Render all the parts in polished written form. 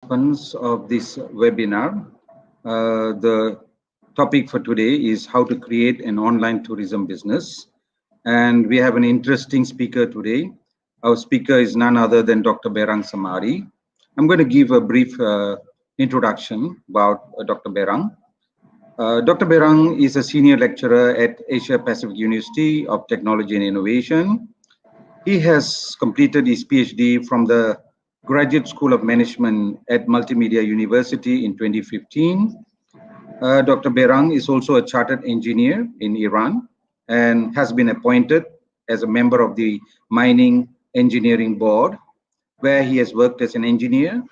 participants of this webinar. The topic for today is how to create an online tourism business. And we have an interesting speaker today. Our speaker is none other than Dr. Berang Samari. I'm going to give a brief introduction about Dr. Berang. Dr. Berang is a senior lecturer at Asia Pacific University of Technology and Innovation. He has completed his PhD from the Graduate School of Management at Multimedia University in 2015. Dr. Berang is also a chartered engineer in Iran and has been appointed as a member of the Mining Engineering Board, where he has worked as an engineer.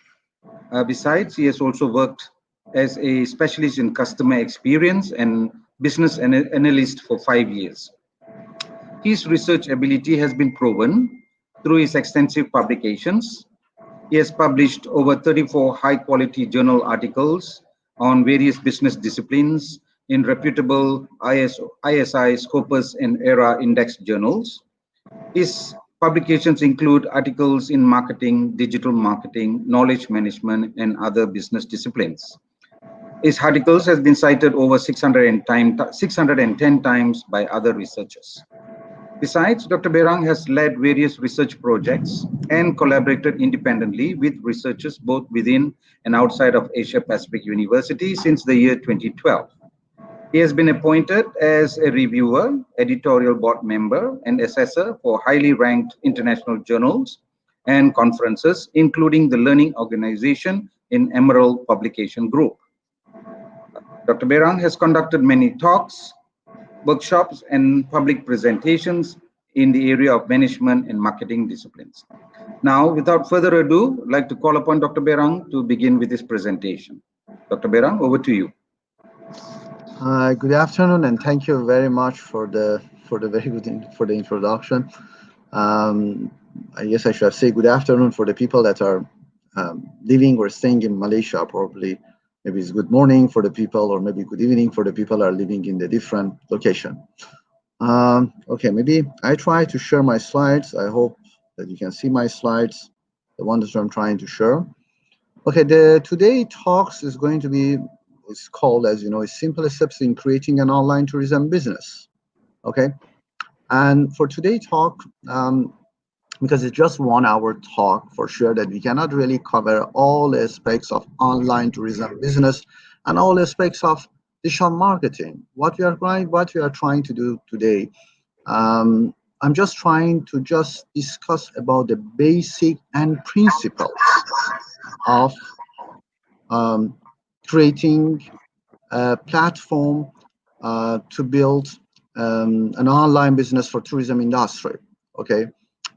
Besides, he has also worked as a specialist in customer experience and business analyst for 5 years. His research ability has been proven through his extensive publications. He has published over 34 high-quality journal articles on various business disciplines in reputable ISI, Scopus, and ERA index journals. His publications include articles in marketing, digital marketing, knowledge management, and other business disciplines. His articles have been cited over 610 times by other researchers. Besides, Dr. Berang has led various research projects and collaborated independently with researchers both within and outside of Asia Pacific University since the year 2012. He has been appointed as a reviewer, editorial board member, and assessor for highly ranked international journals and conferences, including the Learning Organization in Emerald Publication Group. Dr. Berang has conducted many talks, workshops, and public presentations in the area of management and marketing disciplines. Now, without further ado, I'd like to call upon Dr. Berang to begin with his presentation. Dr. Berang, over to you. Good afternoon, and thank you very much for the very good introduction. I guess I should say good afternoon for the people that are living or staying in Malaysia. Probably, maybe it's good morning for the people, or maybe good evening for the people that are living in the different location. Okay, maybe I try to share my slides. I hope that you can see my slides, the ones that I'm trying to share. Okay, the today talks is going to be. It's called, as you know, Simple Steps in Creating an Online Tourism Business. Okay, and for today's talk, because it's just 1 hour talk, for sure that we cannot really cover all aspects of online tourism business and all aspects of digital marketing. What we are trying to do today, I'm just trying to discuss about the basic and principles of creating a platform to build an online business for tourism industry. Okay,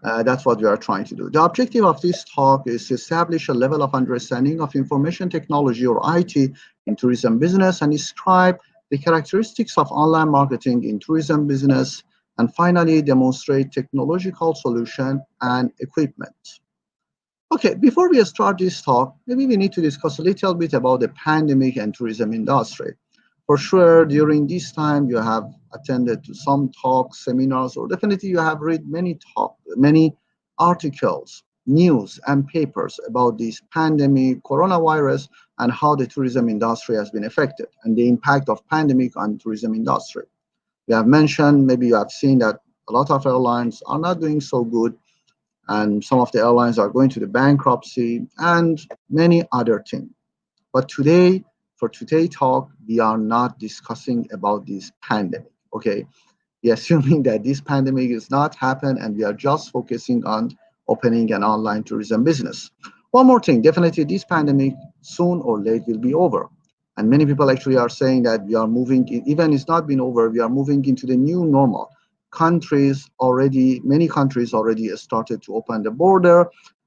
that's what we are trying to do. The objective of this talk is to establish a level of understanding of information technology, or IT, in tourism business, and describe the characteristics of online marketing in tourism business, and finally demonstrate technological solution and equipment. Okay, before we start this talk, maybe we need to discuss a little bit about the pandemic and tourism industry. For sure, during this time, you have attended to some talks, seminars, or definitely you have read many articles, news, and papers about this pandemic, coronavirus, and how the tourism industry has been affected, and the impact of pandemic on tourism industry. We have mentioned, maybe you have seen that a lot of airlines are not doing so good, and some of the airlines are going to the bankruptcy and many other things. But today, for today's talk, we are not discussing about this pandemic, okay? We are assuming that this pandemic is not happened, and we are just focusing on opening an online tourism business. One more thing, definitely this pandemic soon or late will be over. And many people actually are saying that we are moving, even it's not been over, we are moving into the new normal. Many countries already started to open the border,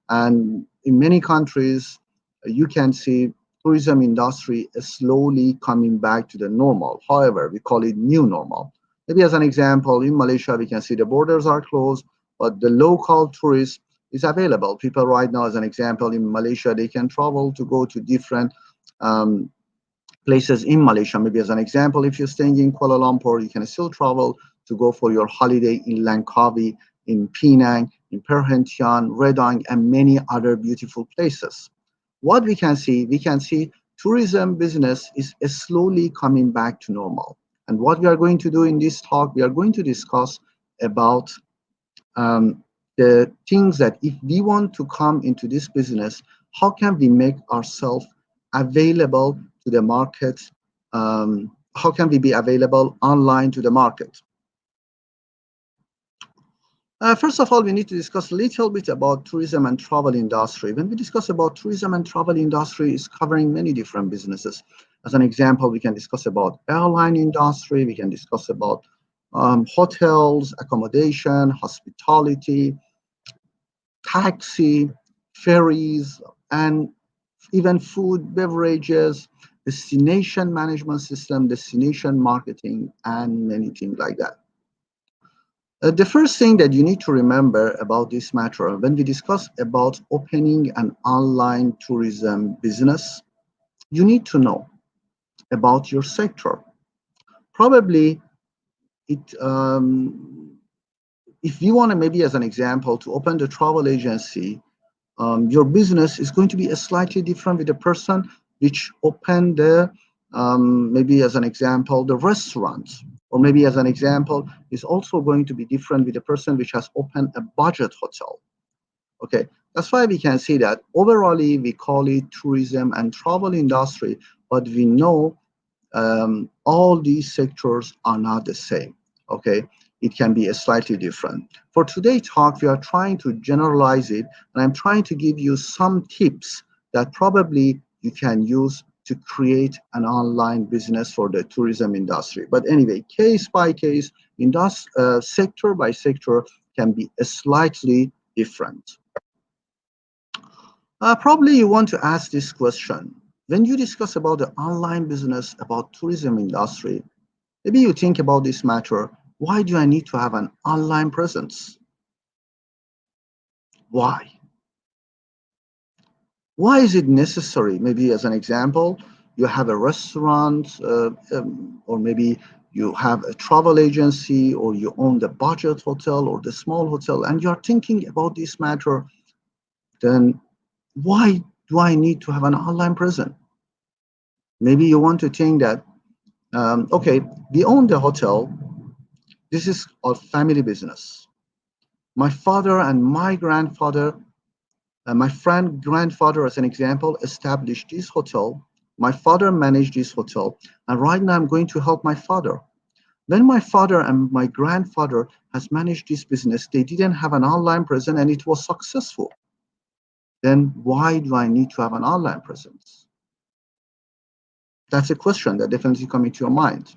and in many countries you can see tourism industry is slowly coming back to the normal. However, we call it new normal. Maybe as an example, in Malaysia we can see the borders are closed, but the local tourist is available. People right now, as an example, in Malaysia, they can travel to go to different places in Malaysia. Maybe as an example, if you're staying in Kuala Lumpur, you can still travel to go for your holiday in Langkawi, in Penang, in Perhentian, Redang, and many other beautiful places. what we can see tourism business is slowly coming back to normal. And what we are going to do in this talk, we are going to discuss about the things that if we want to come into this business, how can we make ourselves available to the market? How can we be available online to the market? First of all, we need to discuss a little bit about tourism and travel industry. When we discuss about tourism and travel industry, it's covering many different businesses. As an example, we can discuss about airline industry, we can discuss about hotels, accommodation, hospitality, taxi, ferries, and even food, beverages, destination management system, destination marketing, and many things like that. The first thing that you need to remember about this matter, when we discuss about opening an online tourism business, you need to know about your sector. Probably, if you want to, maybe as an example, to open the travel agency, your business is going to be slightly different with the person which opened the, maybe as an example, the restaurant. Or maybe as an example, is also going to be different with the person which has opened a budget hotel. Okay, that's why we can see that overall we call it tourism and travel industry, but we know all these sectors are not the same. Okay, it can be slightly different. For today's talk, we are trying to generalize it, and I'm trying to give you some tips that probably you can use to create an online business for the tourism industry. But anyway, case by case, sector by sector can be slightly different. Probably you want to ask this question. When you discuss about the online business, about tourism industry, maybe you think about this matter, why do I need to have an online presence? Why? Why is it necessary? Maybe as an example, you have a restaurant, or maybe you have a travel agency, or you own the budget hotel or the small hotel, and you're thinking about this matter, then why do I need to have an online presence? Maybe you want to think that, okay, we own the hotel. This is our family business. My father and my grandfather, my friend grandfather, as an example, established this hotel. My father managed this hotel, and right now I'm going to help my father. When my father and my grandfather has managed this business, they didn't have an online presence and it was successful. Then why do I need to have an online presence? That's a question that definitely comes to your mind.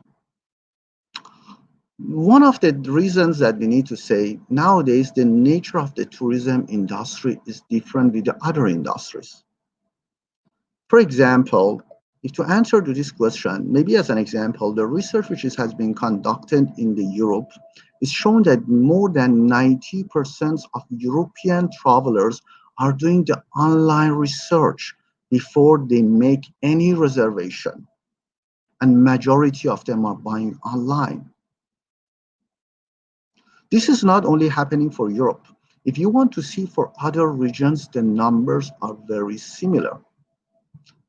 One of the reasons that we need to say nowadays, the nature of the tourism industry is different with the other industries. For example, if to answer to this question, maybe as an example, the research which has been conducted in the Europe is shown that more than 90% of European travelers are doing the online research before they make any reservation, and majority of them are buying online. This is not only happening for Europe. If you want to see for other regions, the numbers are very similar.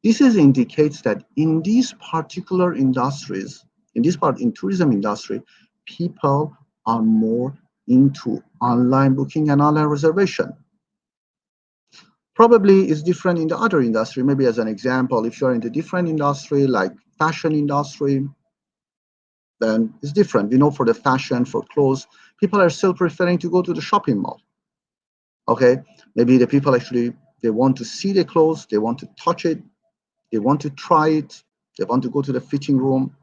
This indicates that in these particular industries, in tourism industry, people are more into online booking and online reservation. Probably is different in the other industry. Maybe as an example, if you're in a different industry like fashion industry, then it's different. We know for the fashion, for clothes, people are still preferring to go to the shopping mall. Okay, maybe the people actually, they want to see the clothes, they want to touch it, they want to try it, they want to go to the fitting room.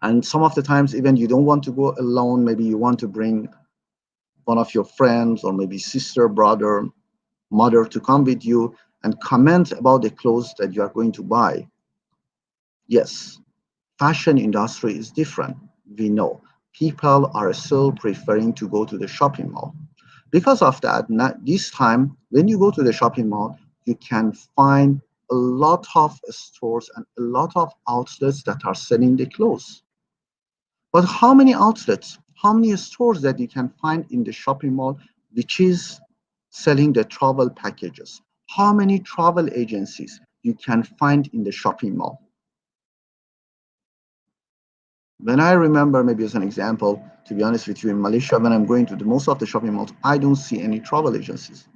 And some of the times, even you don't want to go alone, maybe you want to bring one of your friends or maybe sister, brother, mother to come with you and comment about the clothes that you are going to buy. Yes, fashion industry is different. We know people are still preferring to go to the shopping mall. Because of that, this time, when you go to the shopping mall, you can find a lot of stores and a lot of outlets that are selling the clothes. But how many outlets, how many stores that you can find in the shopping mall which is selling the travel packages? how many travel agencies you can find in the shopping mall. When I remember, maybe as an example, to be honest with you, in Malaysia, when I'm going to most of the shopping malls, I don't see any travel agencies.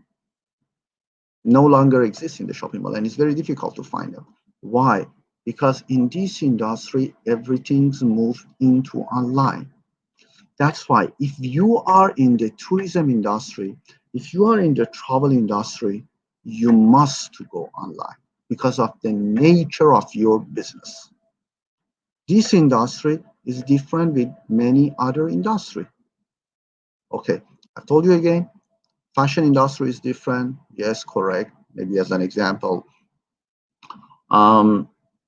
No longer exist in the shopping mall, and it's very difficult to find them. Why? Because in this industry, everything's moved into online. That's why if you are in the tourism industry, if you are in the travel industry, you must go online because of the nature of your business. This industry is different with many other industry. Okay, I told you again, fashion industry is different. Yes, correct. Maybe as an example,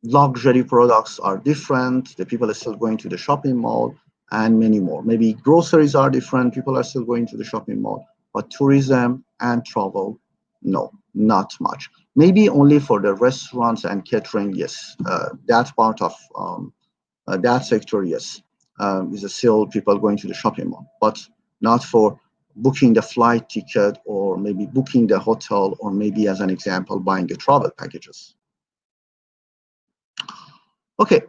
luxury products are different. The people are still going to the shopping mall and many more. Maybe groceries are different. People are still going to the shopping mall. But tourism and travel, no, not much. Maybe only for the restaurants and catering, yes. That part of that sector, yes, is still people going to the shopping mall, but not for booking the flight ticket or maybe booking the hotel or maybe as an example, buying the travel packages. Okay,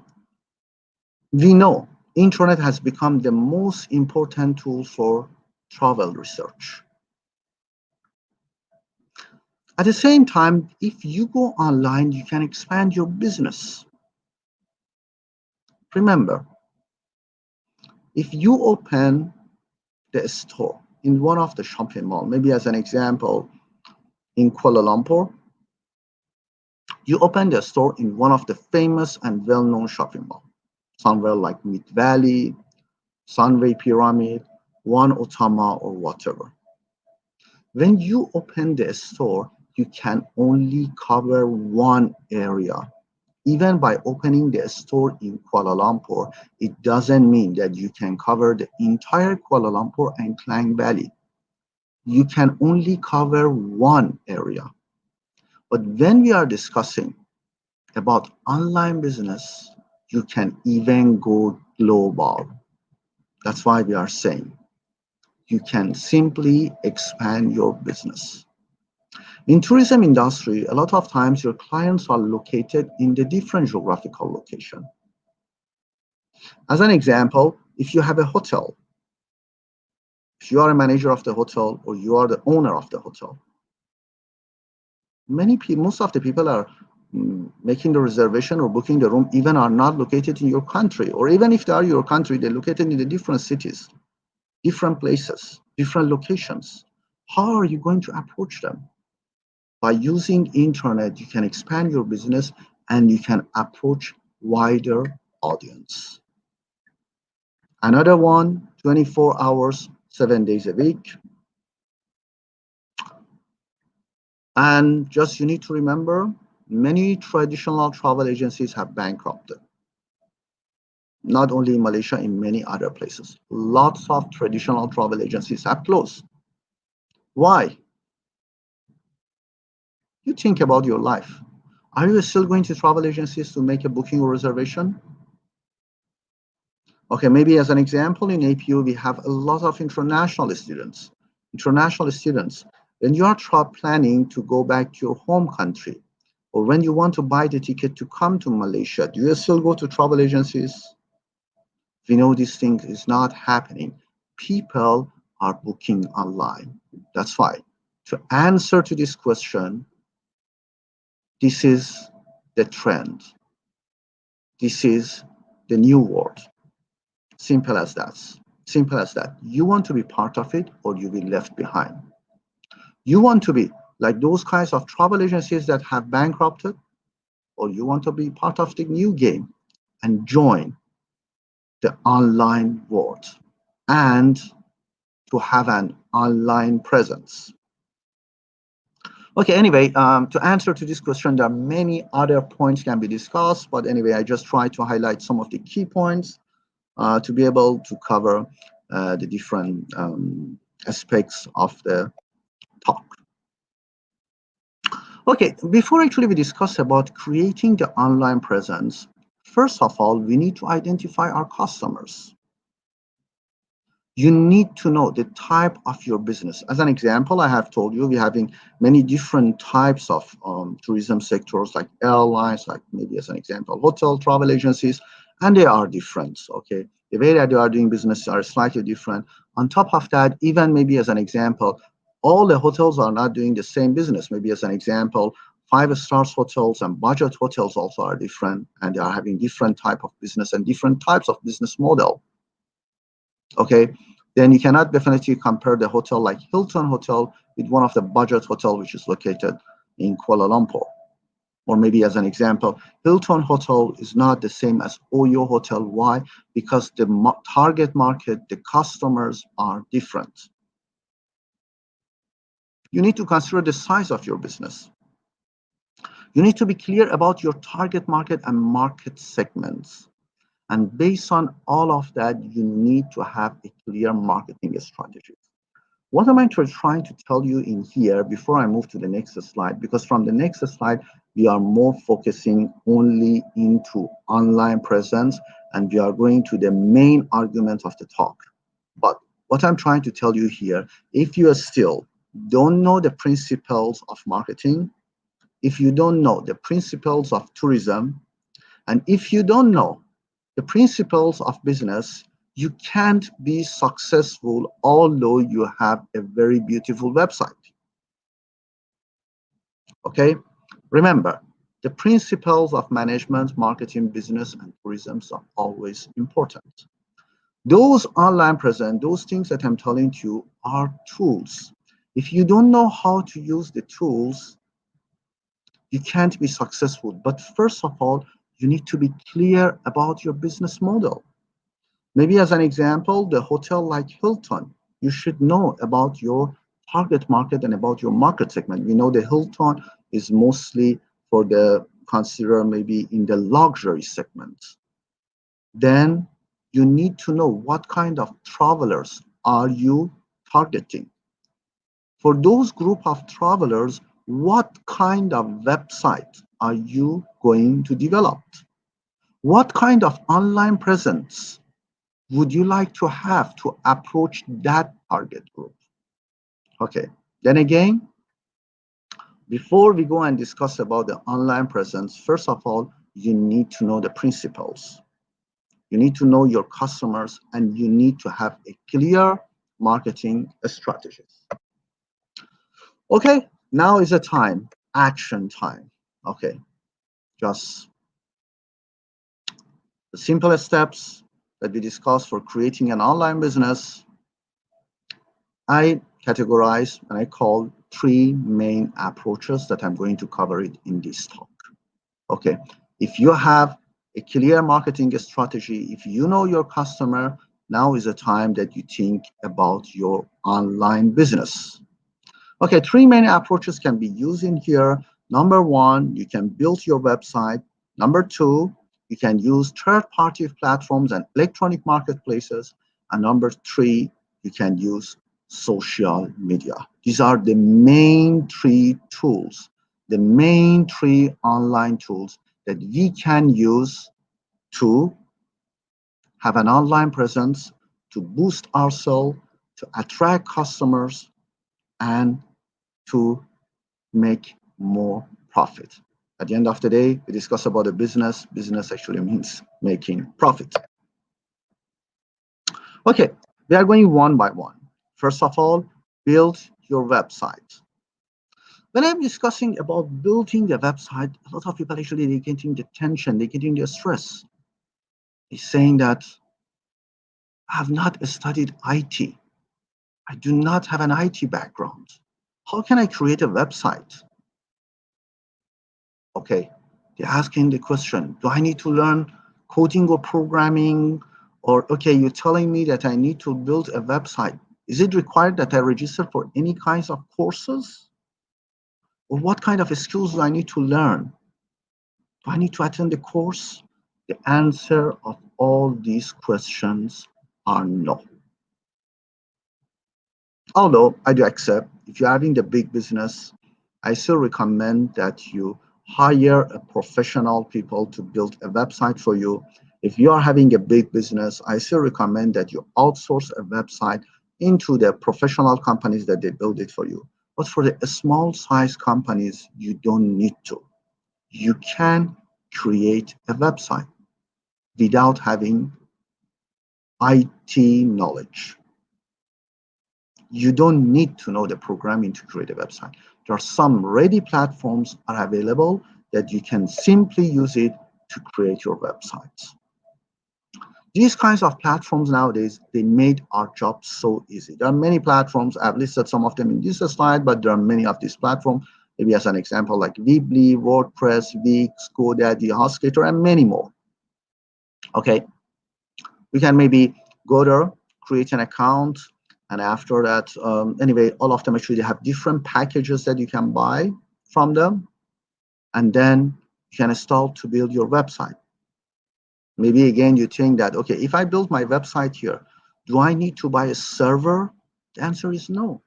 we know internet has become the most important tool for travel research. At the same time, if you go online, you can expand your business. Remember, if you open the store in one of the shopping mall, maybe as an example, in Kuala Lumpur, you open the store in one of the famous and well-known shopping mall, somewhere like Mid Valley, Sunway Pyramid, One Otama, or whatever. When you open the store, you can only cover one area. Even by opening the store in Kuala Lumpur, it doesn't mean that you can cover the entire Kuala Lumpur and Klang Valley. You can only cover one area. But when we are discussing about online business, you can even go global. That's why we are saying you can simply expand your business. In tourism industry, a lot of times your clients are located in the different geographical location. As an example, if you have a hotel, if you are a manager of the hotel or you are the owner of the hotel, most of the people are making the reservation or booking the room even are not located in your country, or even if they are your country, they're located in the different cities, different places, different locations. How are you going to approach them? By using internet, you can expand your business and you can approach wider audience. Another one, 24 hours, 7 days a week. And just you need to remember, many traditional travel agencies have bankrupted. Not only in Malaysia, in many other places. Lots of traditional travel agencies have closed. Why? You think about your life. Are you still going to travel agencies to make a booking or reservation? Okay, maybe as an example, in APU, we have a lot of international students. When you are planning to go back to your home country, or when you want to buy the ticket to come to Malaysia, do you still go to travel agencies? We know this thing is not happening. People are booking online. That's why, to answer to this question, this is the trend. This is the new world. Simple as that. Simple as that. You want to be part of it or you will be left behind. You want to be like those kinds of travel agencies that have bankrupted, or you want to be part of the new game and join the online world and to have an online presence. Okay, anyway, to answer to this question, there are many other points can be discussed, but anyway, I just try to highlight some of the key points to be able to cover the different aspects of the talk. Okay, before actually we discuss about creating the online presence, first of all, we need to identify our customers. You need to know the type of your business. As an example, I have told you we're having many different types of tourism sectors, like airlines, like maybe as an example, hotel, travel agencies, and they are different. Okay, the way that they are doing business are slightly different. On top of that, even maybe as an example, all the hotels are not doing the same business. Maybe as an example, 5 stars hotels and budget hotels also are different, and they are having different type of business and different types of business model. Okay, then you cannot definitely compare the hotel like Hilton Hotel with one of the budget hotel which is located in Kuala Lumpur. Or maybe as an example, Hilton Hotel is not the same as Oyo Hotel. Why? Because the target market, the customers are different. You need to consider the size of your business. You need to be clear about your target market and market segments. And based on all of that, you need to have a clear marketing strategy. What am I trying to tell you in here before I move to the next slide? Because from the next slide, we are more focusing only into online presence, and we are going to the main argument of the talk. But what I'm trying to tell you here, if you still don't know the principles of marketing, if you don't know the principles of tourism, and if you don't know the principles of business, you can't be successful although you have a very beautiful website. Okay, remember, the principles of management, marketing, business, and tourism are always important. Those online present, those things that I'm telling you are tools. If you don't know how to use the tools, you can't be successful. But first of all, you need to be clear about your business model. Maybe as an example, the hotel like Hilton, you should know about your target market and about your market segment. We know the Hilton is mostly for the consider maybe in the luxury segment. Then you need to know what kind of travelers are you targeting. For those group of travelers, what kind of website are you going to develop? What kind of online presence would you like to have to approach that target group? Okay, then again, before we go and discuss about the online presence, first of all, you need to know the principles. You need to know your customers, and you need to have a clear marketing strategy. Okay, now is the time, action time. Okay, just the simplest steps that we discussed for creating an online business. I categorize and I call 3 main approaches that I'm going to cover it in this talk. Okay, if you have a clear marketing strategy, if you know your customer, now is the time that you think about your online business. Okay, 3 main approaches can be used in here. Number 1, you can build your website. Number 2, you can use third-party platforms and electronic marketplaces. And number 3, you can use social media. These are the main 3 tools, the main 3 online tools that we can use to have an online presence, to boost ourselves, to attract customers, and to make more profit. At the end of the day, we discuss about a business. Business actually means making profit. Okay, we are going one by one. First of all, build your website. When I'm discussing about building the website, a lot of people actually, they're getting the tension, they're getting the stress. They're saying that I have not studied IT. I do not have an IT background. How can I create a website? Okay, they're asking the question, do I need to learn coding or programming? Or, okay, you're telling me that I need to build a website. Is it required that I register for any kinds of courses? Or what kind of skills do I need to learn? Do I need to attend the course? The answer of all these questions are no. Although I do accept, if you're having the big business, I still recommend that you hire a professional people to build a website for you. If you are having a big business, I still recommend that you outsource a website into the professional companies that they build it for you. But for the small size companies, you don't need to. You can create a website without having IT knowledge. You don't need to know the programming to create a website. There are some ready platforms are available that you can simply use it to create your websites. These kinds of platforms nowadays, they made our job so easy. There are many platforms. I've listed some of them in this slide, but there are many of these platforms. Maybe as an example, like Weebly, WordPress, Wix, GoDaddy, HostGator, and many more. Okay, we can maybe go there, create an account, and after that, anyway, all of them actually have different packages that you can buy from them, and then you can install to build your website. Maybe again, you think that, okay, if I build my website here, do I need to buy a server? The answer is no.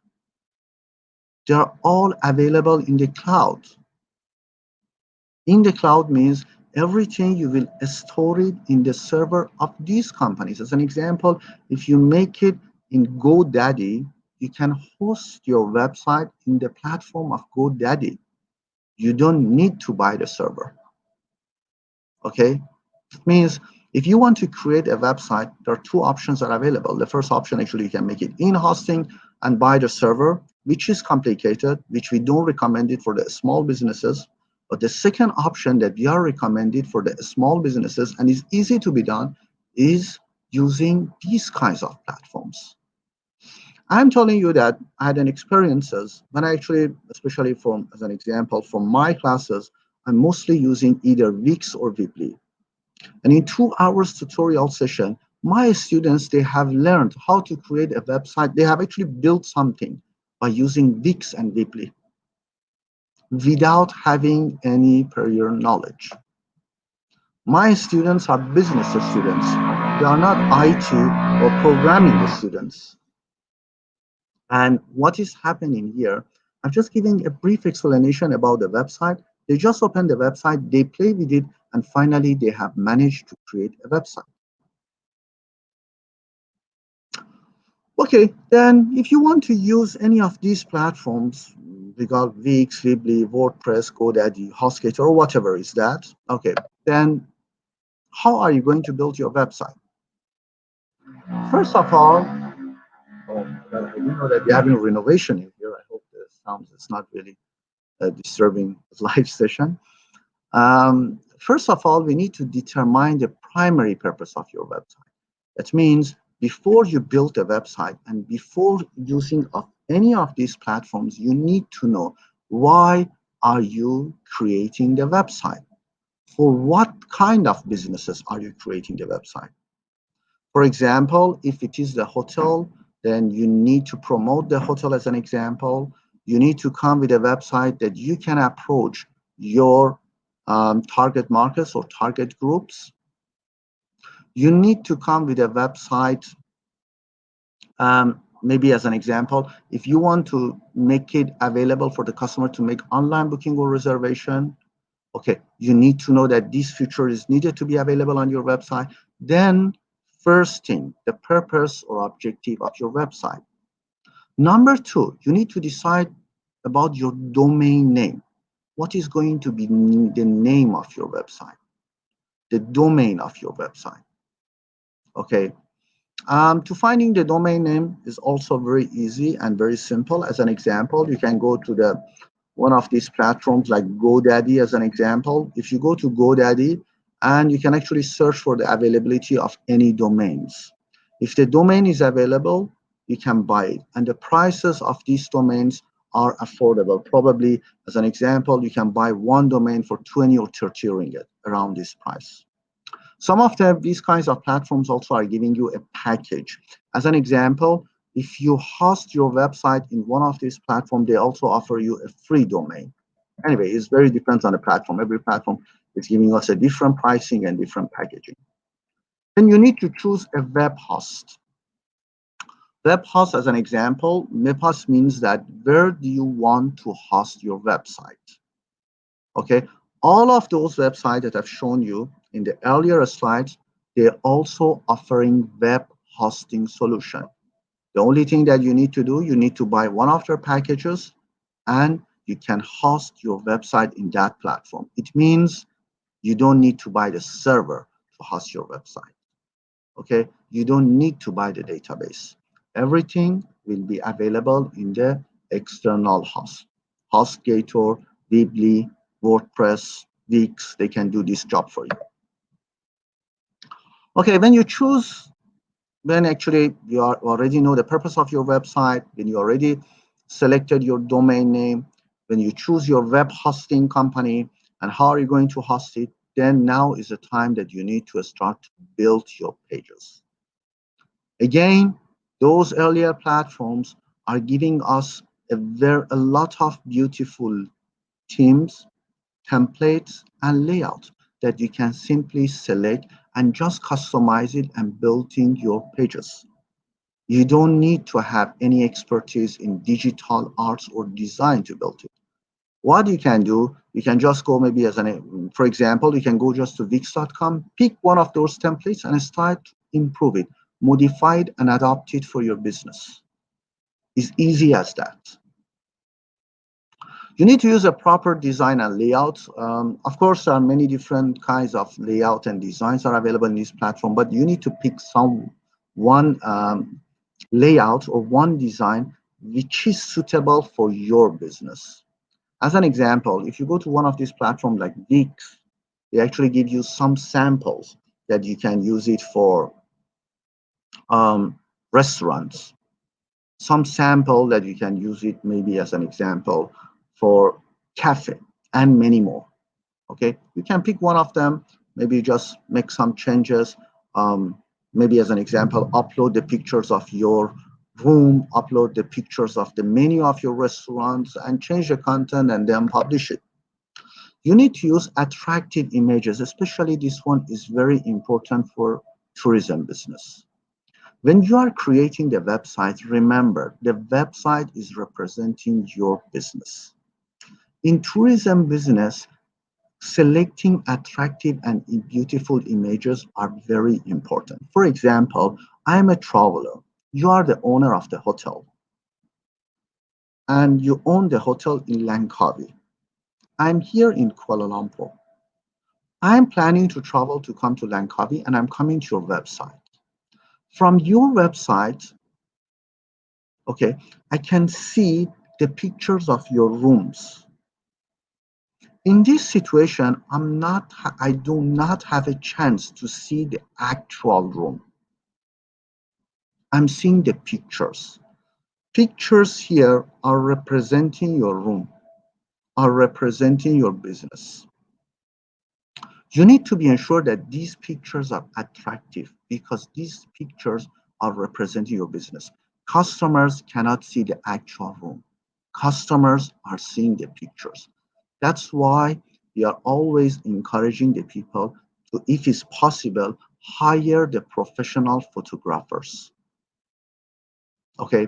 They're all available in the cloud. In the cloud means everything you will store it in the server of these companies. As an example, if you make it in GoDaddy, you can host your website in the platform of GoDaddy. You don't need to buy the server. Okay? It means if you want to create a website, there are two options that are available. The first option, actually, you can make it in hosting and buy the server, which is complicated, which we don't recommend it for the small businesses. But the second option that we are recommended for the small businesses and is easy to be done is using these kinds of platforms. I'm telling you that I had an experiences when I actually, especially from as an example, from my classes, I'm mostly using either Wix or Weebly. And in 2 hours tutorial session, my students, they have learned how to create a website. They have actually built something by using Wix and Weebly without having any prior knowledge. My students are business students. They are not IT or programming students. And what is happening here, I'm just giving a brief explanation about the website. They just open the website, they play with it, and finally they have managed to create a website. Okay, then if you want to use any of these platforms, we got Wix, Weebly, WordPress, GoDaddy, HostGator, or whatever is that, okay, then how are you going to build your website? First of all, I do know that we're having renovation in here. I hope the sound is not really disturbing live session. First of all, we need to determine the primary purpose of your website. That means before you build a website and before using of any of these platforms, you need to know why are you creating the website? For what kind of businesses are you creating the website? For example, if it is the hotel, then you need to promote the hotel as an example. You need to come with a website that you can approach your target markets or target groups. You need to come with a website, maybe as an example, if you want to make it available for the customer to make online booking or reservation, okay, you need to know that this feature is needed to be available on your website. Then first thing, the purpose or objective of your website. Number two, you need to decide about your domain name. What is going to be the name of your website? The domain of your website. Okay. To finding the domain name is also very easy and very simple. As an example, you can go to one of these platforms like GoDaddy as an example. If you go to GoDaddy, and you can actually search for the availability of any domains. If the domain is available, you can buy it. And the prices of these domains are affordable. Probably, as an example, you can buy one domain for 20 or 30 ringgit, around this price. Some of these kinds of platforms also are giving you a package. As an example, if you host your website in one of these platforms, they also offer you a free domain. Anyway, it very depends on the platform. Every platform is giving us a different pricing and different packaging. Then you need to choose a web host. Web host, as an example, web host means that where do you want to host your website? Okay, all of those websites that I've shown you in the earlier slides they're also offering web hosting solution. The only thing that you need to do, you need to buy one of their packages and you can host your website in that platform. It means you don't need to buy the server to host your website. Okay, you don't need to buy the database. Everything will be available in the external host. HostGator, Weebly, WordPress, Wix, they can do this job for you. Okay, when you choose, when actually you already know the purpose of your website, when you already selected your domain name, when you choose your web hosting company and how are you going to host it, then now is the time that you need to start to build your pages. Again, those earlier platforms are giving us a lot of beautiful themes, templates, and layouts that you can simply select and just customize it and building your pages. You don't need to have any expertise in digital arts or design to build it. What you can do, you can just go maybe for example, you can go just to Wix.com, pick one of those templates and start to improve it, modify it and adapt it for your business. It's easy as that. You need to use a proper design and layout. Of course, there are many different kinds of layout and designs are available in this platform, but you need to pick one layout or one design which is suitable for your business. As an example, if you go to one of these platforms like Wix, they actually give you some samples that you can use it for restaurants. Some sample that you can use it maybe as an example for cafe and many more. Okay, you can pick one of them, maybe just make some changes. Maybe as an example, upload the pictures of your room, upload the pictures of the menu of your restaurants and change the content and then publish it. You need to use attractive images, especially this one is very important for tourism business. When you are creating the website, remember the website is representing your business. In tourism business, selecting attractive and beautiful images are very important. For example, I am a traveler. You are the owner of the hotel and you own the hotel in Langkawi. I'm here in Kuala Lumpur. I'm planning to travel to come to Langkawi and I'm coming to your website. From your website, okay, I can see the pictures of your rooms. In this situation, I do not have a chance to see the actual room. I'm seeing the pictures. Pictures here are representing your room, are representing your business. You need to be ensured that these pictures are attractive because these pictures are representing your business. Customers cannot see the actual room. Customers are seeing the pictures. That's why we are always encouraging the people to, if it's possible, hire the professional photographers. Okay,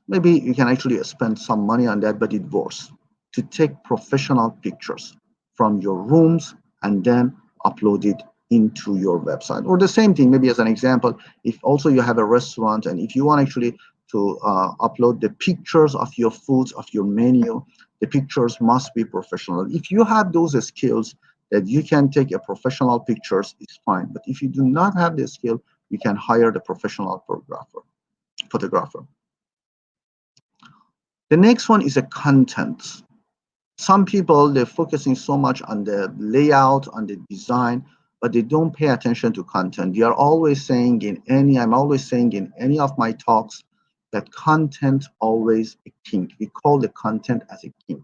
maybe you can actually spend some money on that, but it works to take professional pictures from your rooms and then upload it into your website. Or the same thing, maybe as an example, if also you have a restaurant and if you want actually to upload the pictures of your foods, of your menu, the pictures must be professional. If you have those skills that you can take a professional pictures, it's fine. But if you do not have the skill, you can hire the professional photographer. The next one is a content. Some people, they're focusing so much on the layout, on the design, but they don't pay attention to content. I'm always saying in any of my talks that content always a king. We call the content as a king.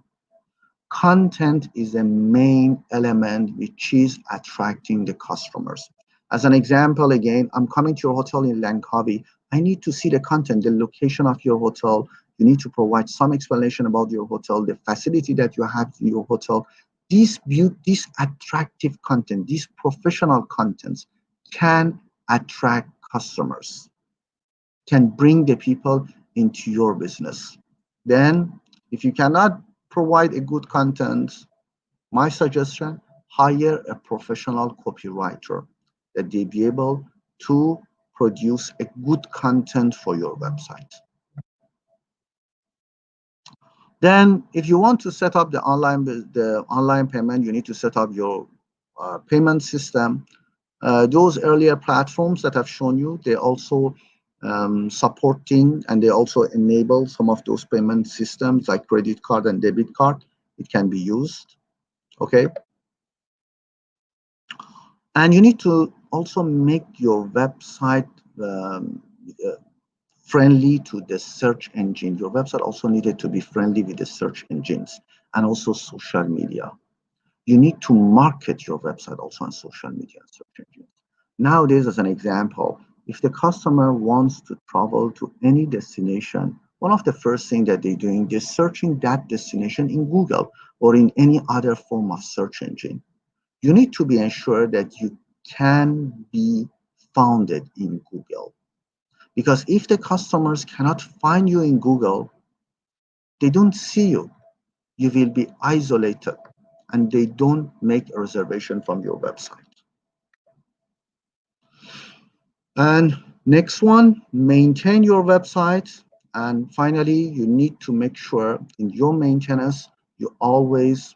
Content is a main element which is attracting the customers. As an example, again, I'm coming to your hotel in Langkawi. I need to see the content, the location of your hotel. You need to provide some explanation about your hotel, the facility that you have in your hotel. This attractive content, these professional contents can attract customers, can bring the people into your business. Then, if you cannot provide a good content, my suggestion, hire a professional copywriter. that they be able to produce a good content for your website. Then if you want to set up the online payment, you need to set up your payment system. Those earlier platforms that I've shown you, they also supporting, and they also enable some of those payment systems like credit card and debit card. It can be used, okay? And you need to also make your website friendly to the search engine. Your website also needed to be friendly with the search engines and also social media. You need to market your website also on social media and search engines. Nowadays, as an example, if the customer wants to travel to any destination, one of the first things that they're doing is searching that destination in Google or in any other form of search engine. You need to be ensured that you can be founded in Google. Because if the customers cannot find you in Google, they don't see you. You will be isolated and they don't make a reservation from your website. And next one, maintain your website. And finally, you need to make sure in your maintenance, you always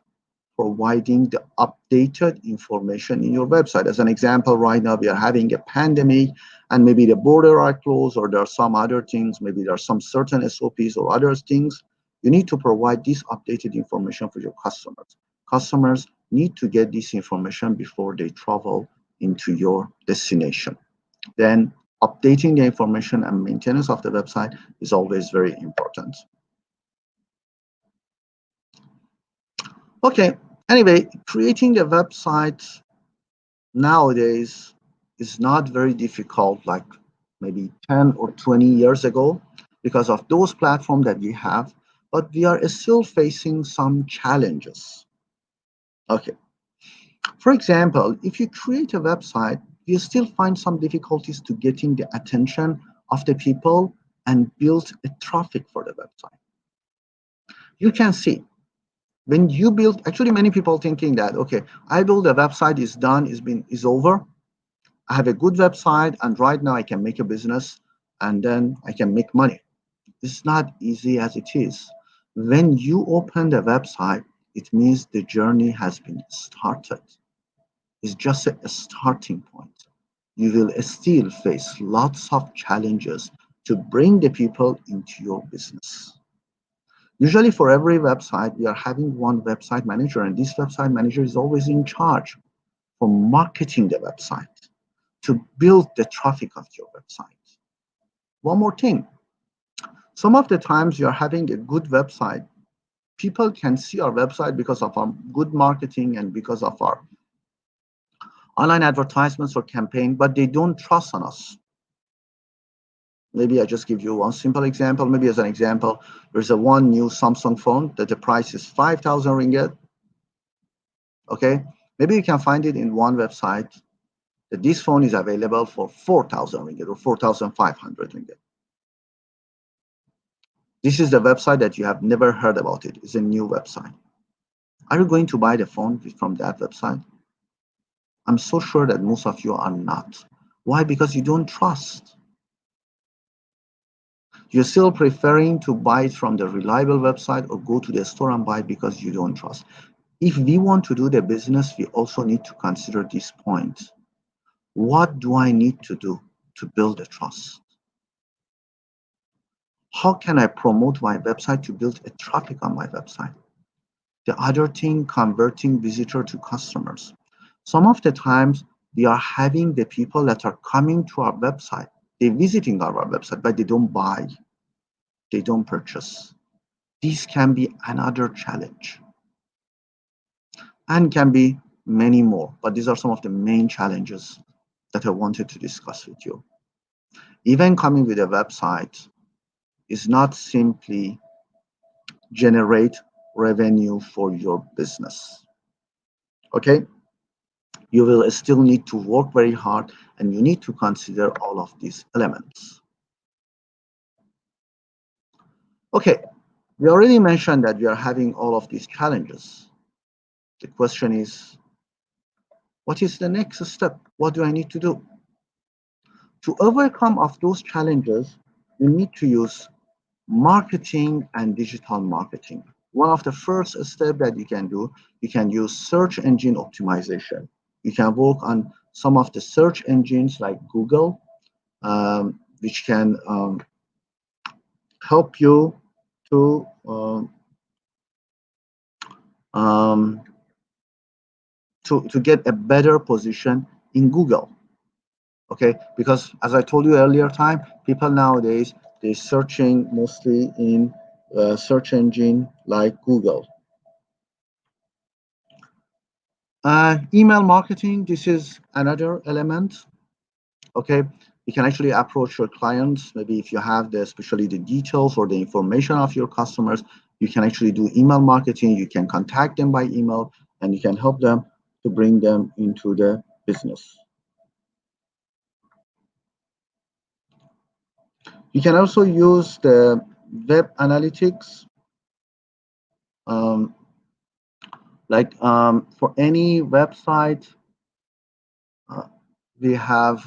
providing the updated information in your website. As an example, right now we are having a pandemic and maybe the border are closed or there are some other things, maybe there are some certain SOPs or other things. You need to provide this updated information for your customers. Customers need to get this information before they travel into your destination. Then updating the information and maintenance of the website is always very important. Okay, anyway, creating a website nowadays is not very difficult like maybe 10 or 20 years ago because of those platforms that we have, but we are still facing some challenges. Okay, for example, if you create a website, you still find some difficulties to getting the attention of the people and build a traffic for the website. You can see when you build, actually many people thinking that, okay, I build a website, is done, is over. I have a good website and right now I can make a business and then I can make money. It's not easy as it is. When you open the website, it means the journey has been started. It's just a starting point. You will still face lots of challenges to bring the people into your business. Usually for every website, we are having one website manager, and this website manager is always in charge for marketing the website, to build the traffic of your website. One more thing, some of the times you're having a good website, people can see our website because of our good marketing and because of our online advertisements or campaign, but they don't trust on us. Maybe I just give you one simple example. Maybe as an example, there's one new Samsung phone that the price is 5,000 ringgit. Okay, maybe you can find it in one website that this phone is available for 4,000 ringgit or 4,500 ringgit. This is the website that you have never heard about it. It's a new website. Are you going to buy the phone from that website? I'm so sure that most of you are not. Why? Because you don't trust. You're still preferring to buy it from the reliable website or go to the store and buy it because you don't trust. If we want to do the business, we also need to consider this point. What do I need to do to build the trust? How can I promote my website to build a traffic on my website? The other thing, converting visitor to customers. Some of the times we are having the people that are coming to our website, they're visiting our website, but they don't buy, they don't purchase. This can be another challenge and can be many more, but these are some of the main challenges that I wanted to discuss with you. Even coming with a website is not simply generate revenue for your business. Okay? You will still need to work very hard and you need to consider all of these elements. Okay, we already mentioned that we are having all of these challenges. The question is, what is the next step? What do I need to do? To overcome of those challenges, you need to use marketing and digital marketing. One of the first steps that you can do, you can use search engine optimization. You can work on some of the search engines like Google, which can help you to to get a better position in Google. Okay, because as I told you earlier time, people nowadays, they're searching mostly in search engine like Google. Email marketing, this is another element. Okay, you can actually approach your clients. Maybe if you have the, especially the details or the information of your customers, you can actually do email marketing. You can contact them by email and you can help them to bring them into the business. You can also use the web analytics, for any website. We have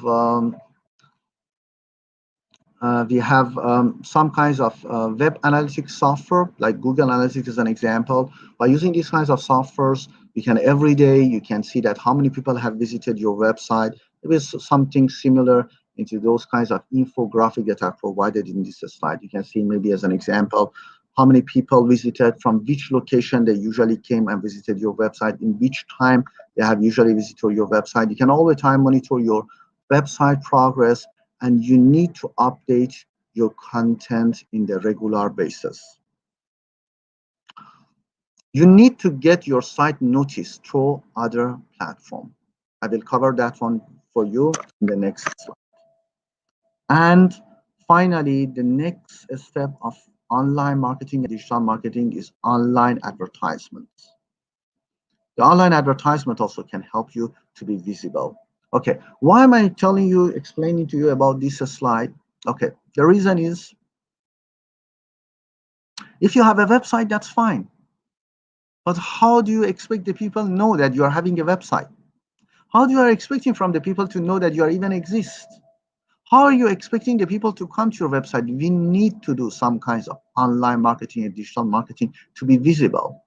some kinds of web analytics software, like Google Analytics is an example. By using these kinds of softwares, you can every day you can see that how many people have visited your website. It is something similar into those kinds of infographic that are provided in this slide. You can see maybe as an example how many people visited, from which location they usually came and visited your website, in which time they have usually visited your website. You can all the time monitor your website progress, and you need to update your content in the regular basis. You need to get your site noticed through other platforms. I will cover that one for you in the next slide. And finally, the next step of online marketing and digital marketing is online advertisements. The online advertisement also can help you to be visible. Okay, why am I explaining to you about this slide? Okay, the reason is, if you have a website, that's fine. But how do you expect the people know that you are having a website? How do you are expecting from the people to know that you are even exist? How are you expecting the people to come to your website? We need to do some kinds of online marketing and digital marketing to be visible.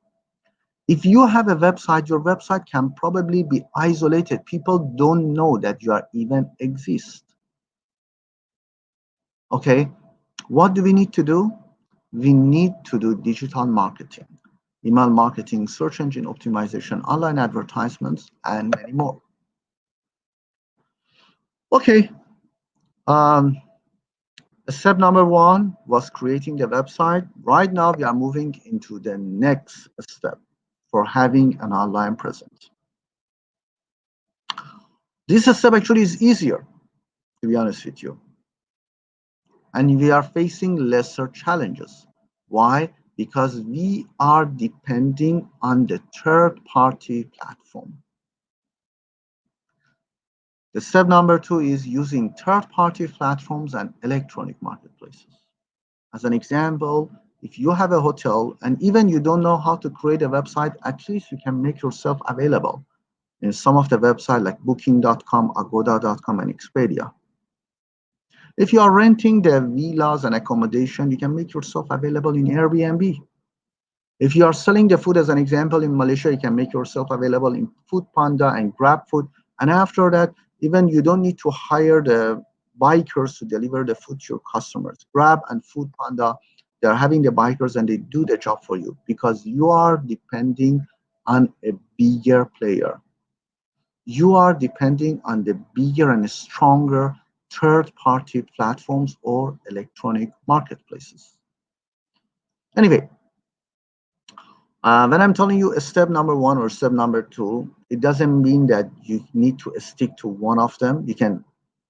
If you have a website, your website can probably be isolated. People don't know that you are even exist. Okay, what do we need to do? We need to do digital marketing, email marketing, search engine optimization, online advertisements, and many more. Okay, step number one was creating the website. Right now, we are moving into the next step for having an online presence. This step actually is easier, to be honest with you. And we are facing lesser challenges. Why? Because we are depending on the third-party platform. The step number two is using third-party platforms and electronic marketplaces. As an example, if you have a hotel and even you don't know how to create a website, at least you can make yourself available in some of the websites like Booking.com, Agoda.com, and Expedia. If you are renting the villas and accommodation, you can make yourself available in Airbnb. If you are selling the food, as an example, in Malaysia, you can make yourself available in Foodpanda and GrabFood. And after that, even you don't need to hire the bikers to deliver the food to your customers. Grab and Foodpanda, they're having the bikers and they do the job for you because you are depending on a bigger player. You are depending on the bigger and stronger third-party platforms or electronic marketplaces. Anyway, when I'm telling you step number one or step number two, it doesn't mean that you need to stick to one of them. You can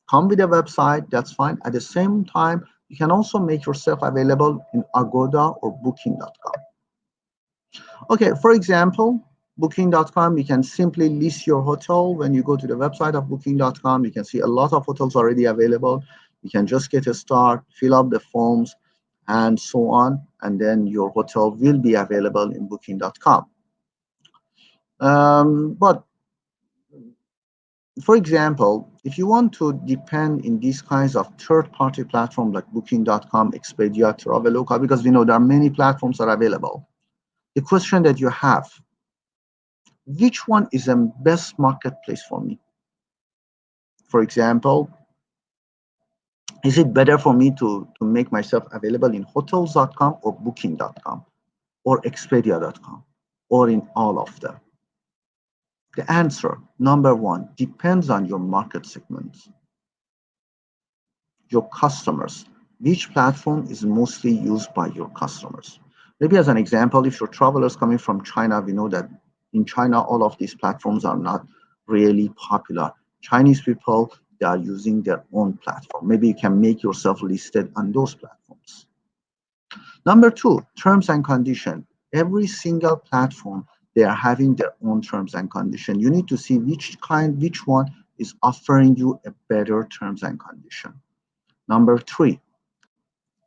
come with a website, that's fine. At the same time, you can also make yourself available in Agoda or Booking.com. Okay, for example, Booking.com, you can simply list your hotel. When you go to the website of Booking.com, you can see a lot of hotels already available. You can just get a start, fill up the forms, and so on, and then your hotel will be available in Booking.com. But For example, if you want to depend in these kinds of third-party platforms like Booking.com, Expedia, Traveloka, because we know there are many platforms that are available, the question that you have, which one is the best marketplace for me? For example, is it better for me to make myself available in hotels.com or booking.com or expedia.com or in all of them? The answer, number one, depends on your market segments, your customers. Which platform is mostly used by your customers? Maybe as an example, if your travelers coming from China, we know that in China, all of these platforms are not really popular. Chinese people, they are using their own platform. Maybe you can make yourself listed on those platforms. Number two, terms and condition. Every single platform, they are having their own terms and condition. You need to see which one is offering you a better terms and condition. Number three,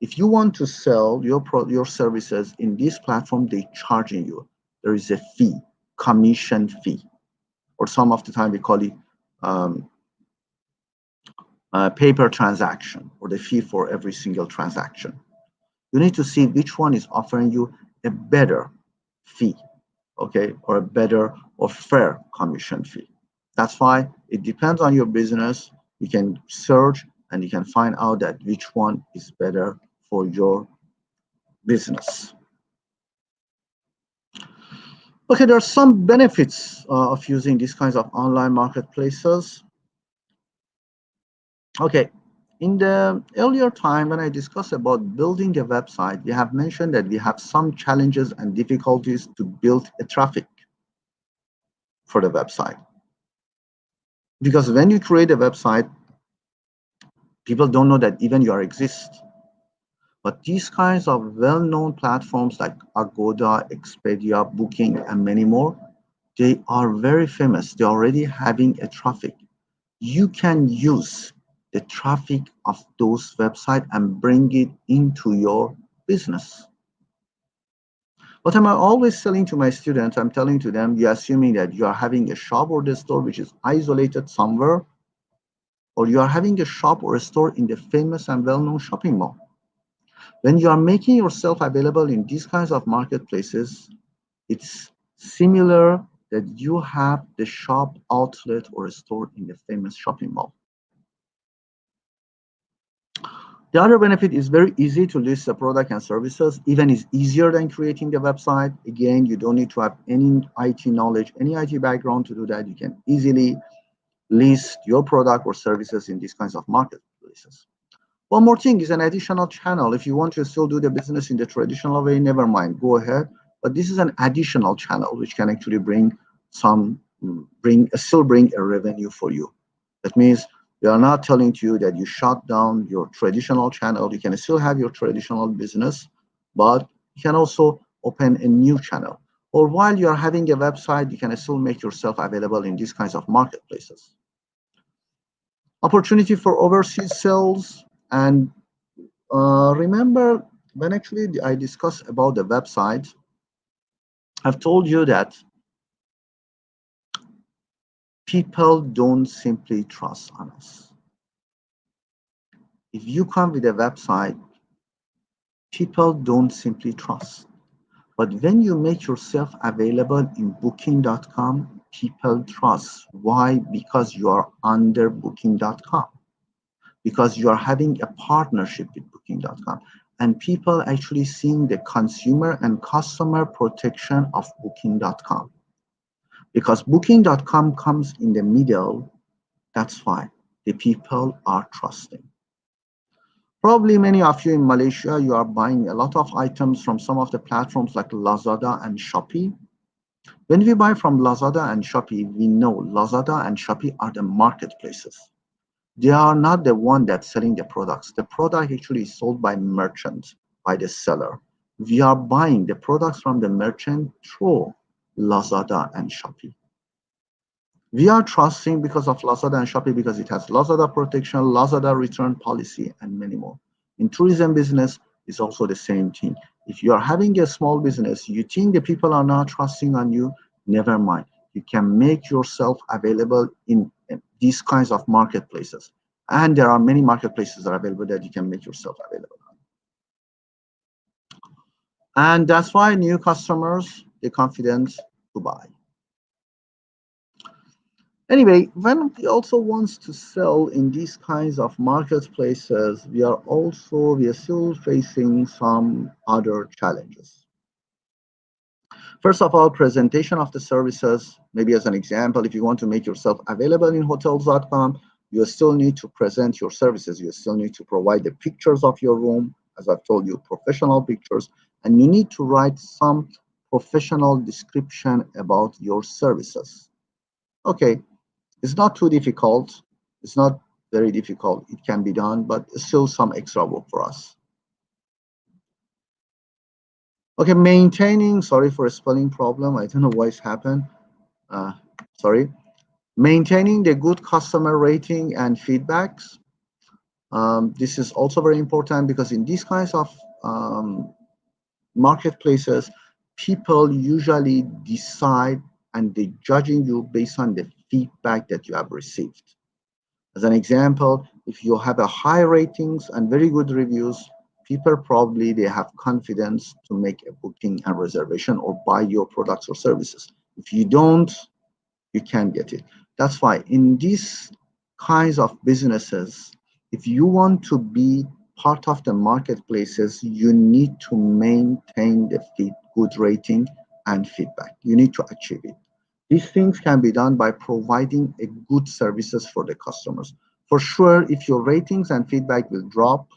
if you want to sell your services in this platform, they charging you. There is a fee, commission fee, or some of the time we call it paper transaction, or the fee for every single transaction. You need to see which one is offering you a better fee, okay, or a better or fair commission fee. That's why it depends on your business. You can search and you can find out that which one is better for your business. Okay, there are some benefits of using these kinds of online marketplaces. Okay, in the earlier time when I discussed about building a website, we have mentioned that we have some challenges and difficulties to build a traffic for the website. Because when you create a website, people don't know that even you exist. But these kinds of well-known platforms like Agoda, Expedia, Booking, and many more, they are very famous. They're already having a traffic. You can use the traffic of those websites and bring it into your business. What am I always telling to my students? I'm telling to them, you're assuming that you are having a shop or the store which is isolated somewhere, or you are having a shop or a store in the famous and well-known shopping mall. When you are making yourself available in these kinds of marketplaces, it's similar that you have the shop, outlet, or a store in the famous shopping mall. The other benefit is very easy to list the product and services. Even is easier than creating the website. Again, you don't need to have any IT knowledge, any IT background to do that. You can easily list your product or services in these kinds of marketplaces. One more thing is an additional channel. If you want to still do the business in the traditional way, never mind, go ahead. But this is an additional channel which can actually still bring a revenue for you. That means we are not telling you that you shut down your traditional channel. You can still have your traditional business, but you can also open a new channel. Or while you are having a website, you can still make yourself available in these kinds of marketplaces. Opportunity for overseas sales. And remember, when actually I discussed about the website, I've told you that people don't simply trust on us. If you come with a website, people don't simply trust. But when you make yourself available in booking.com, people trust. Why? Because you are under booking.com. Because you are having a partnership with booking.com. And people actually seeing the consumer and customer protection of booking.com. Because booking.com comes in the middle, that's why the people are trusting. Probably many of you in Malaysia, you are buying a lot of items from some of the platforms like Lazada and Shopee. When we buy from Lazada and Shopee, we know Lazada and Shopee are the marketplaces. They are not the one that's selling the products. The product actually is sold by merchant, by the seller. We are buying the products from the merchant through Lazada and Shopee. We are trusting because of Lazada and Shopee because it has Lazada protection, Lazada return policy, and many more. In tourism business, it's also the same thing. If you are having a small business, you think the people are not trusting on you, never mind. You can make yourself available in a these kinds of marketplaces. And there are many marketplaces that are available that you can make yourself available on. And that's why new customers, they're confident to buy. Anyway, when we also want to sell in these kinds of marketplaces, we are still facing some other challenges. First of all, presentation of the services. Maybe as an example, if you want to make yourself available in hotels.com, you still need to present your services. You still need to provide the pictures of your room, as I've told you, professional pictures, and you need to write some professional description about your services. Okay, it's not too difficult. It's not very difficult. It can be done, but it's still some extra work for us. Okay, maintaining, sorry for a spelling problem. I don't know why it's happened. Sorry. Maintaining the good customer rating and feedbacks. This is also very important because in these kinds of marketplaces, people usually decide and they're judging you based on the feedback that you have received. As an example, if you have a high ratings and very good reviews, people probably they have confidence to make a booking and reservation or buy your products or services. If you don't, you can't get it. That's why in these kinds of businesses, if you want to be part of the marketplaces, you need to maintain the good rating and feedback. You need to achieve it. These things can be done by providing a good services for the customers. For sure, if your ratings and feedback will drop,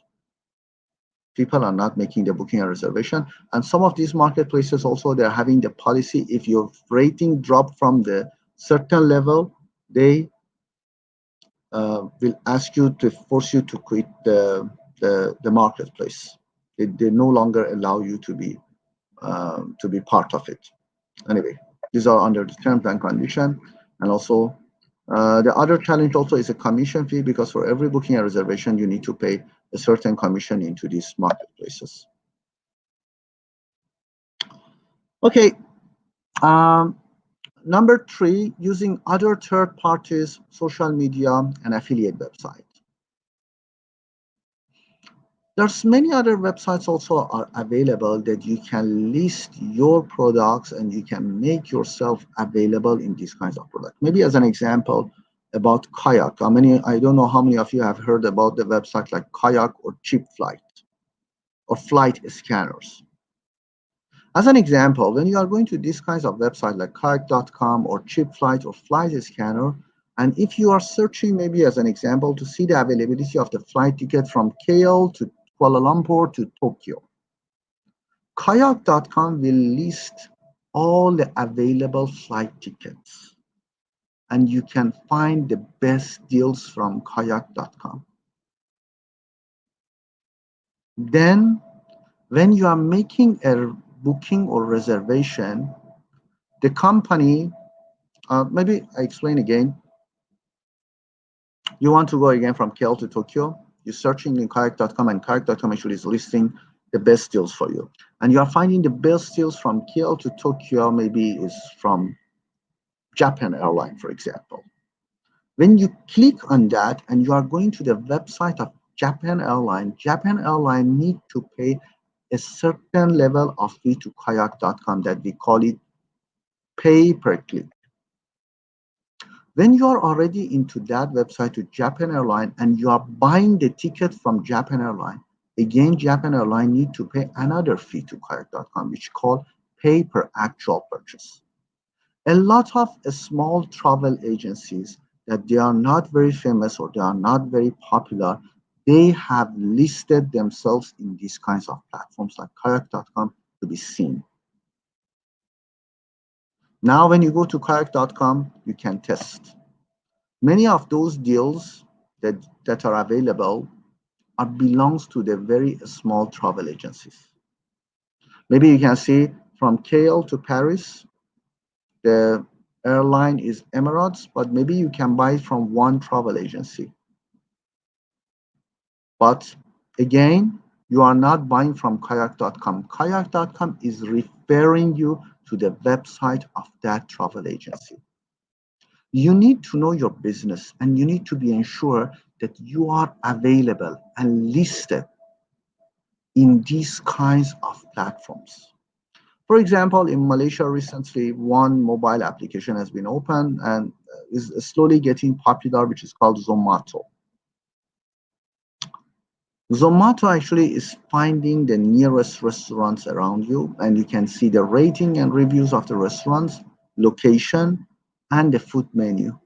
people are not making the booking and reservation. And some of these marketplaces also, they're having the policy, if your rating drop from the certain level, they will ask you to force you to quit the marketplace. They no longer allow you to be part of it. Anyway, these are under the terms and condition. And also the other challenge also is a commission fee, because for every booking and reservation, you need to pay a certain commission into these marketplaces. Okay. Number 3, using other third parties, social media, and affiliate websites. There's many other websites also are available that you can list your products and you can make yourself available in these kinds of products. Maybe as an example about Kayak. I don't know how many of you have heard about the website like Kayak or Cheap Flight or Flight Scanners. As an example, when you are going to these kinds of websites like kayak.com or Cheap Flight or Flight Scanner, and if you are searching maybe as an example to see the availability of the flight ticket from KL to Kuala Lumpur to Tokyo, kayak.com will list all the available flight tickets and you can find the best deals from kayak.com. Then when you are making a booking or reservation, the company, maybe I explain again. You want to go again from KL to Tokyo, you're searching in kayak.com and kayak.com actually is listing the best deals for you. And you are finding the best deals from KL to Tokyo, maybe is from Japan Airline, for example. When you click on that and you are going to the website of Japan Airline need to pay a certain level of fee to kayak.com that we call it pay per click. When you are already into that website to Japan Airline and you are buying the ticket from Japan Airline, again, Japan Airline need to pay another fee to kayak.com, which is called pay per actual purchase. A lot of small travel agencies that they are not very famous or they are not very popular, they have listed themselves in these kinds of platforms like kayak.com to be seen. Now, when you go to kayak.com, you can test. Many of those deals that are available belongs to the very small travel agencies. Maybe you can see from KL to Paris, the airline is Emirates, but maybe you can buy it from one travel agency. But again, you are not buying from kayak.com. Kayak.com is referring you to the website of that travel agency. You need to know your business and you need to be ensured that you are available and listed in these kinds of platforms. For example, in Malaysia recently, one mobile application has been opened and is slowly getting popular, which is called Zomato. Zomato actually is finding the nearest restaurants around you, and you can see the rating and reviews of the restaurants, location, and the food menu.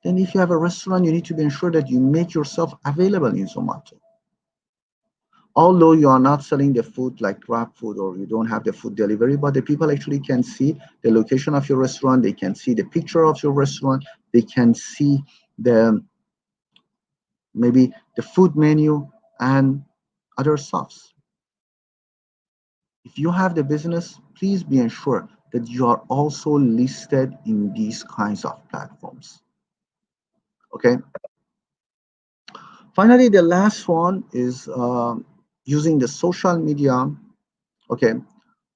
Then if you have a restaurant, you need to be ensured that you make yourself available in Zomato. Although you are not selling the food like Grab food or you don't have the food delivery, but the people actually can see the location of your restaurant, they can see the picture of your restaurant, they can see the maybe the food menu and other stuffs. If you have the business, please be ensured that you are also listed in these kinds of platforms. Okay. Finally, the last one is using the social media. Okay.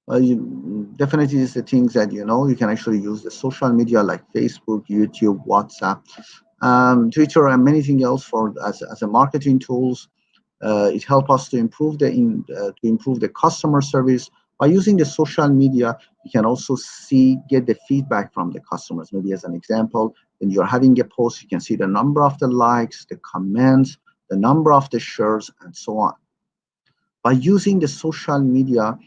Definitely is the things that you can actually use the social media like Facebook, YouTube, WhatsApp, Twitter, and many things else for as a marketing tools. It helps us to improve the customer service. By using the social media, you can also get the feedback from the customers. Maybe as an example, when you're having a post, you can see the number of the likes, the comments, the number of the shares, and so on. By using the social media,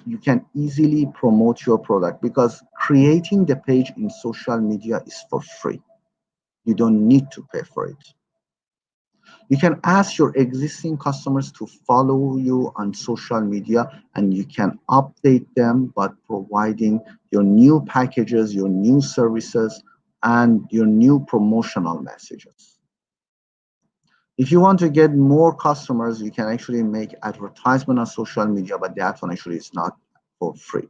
you can easily promote your product because creating the page in social media is for free. You don't need to pay for it. You can ask your existing customers to follow you on social media and you can update them by providing your new packages, your new services, and your new promotional messages. If you want to get more customers, you can actually make advertisement on social media, but that one actually is not for free.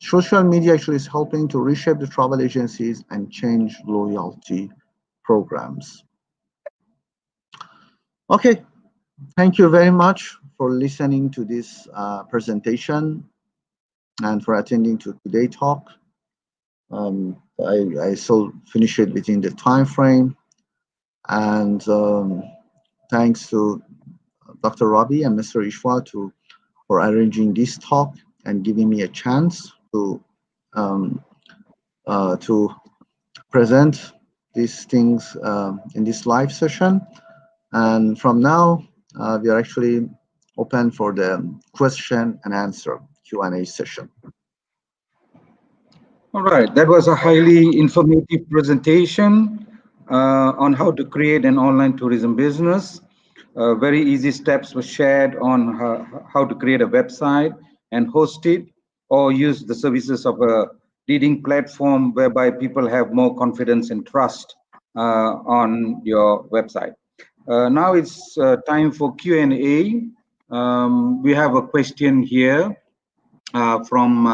Social media actually is helping to reshape the travel agencies and change loyalty programs. Okay, thank you very much for listening to this presentation and for attending to today's talk. I still finish it within the time frame. And thanks to Dr. Rabi and Mr. Ishwa for arranging this talk and giving me a chance to present these things in this live session. And from now, we are actually open for the question and answer Q&A session. All right, that was a highly informative presentation on how to create an online tourism business. Very easy steps were shared on how to create a website and host it, or use the services of a leading platform whereby people have more confidence and trust on your website. Now it's time for Q&A. We have a question here from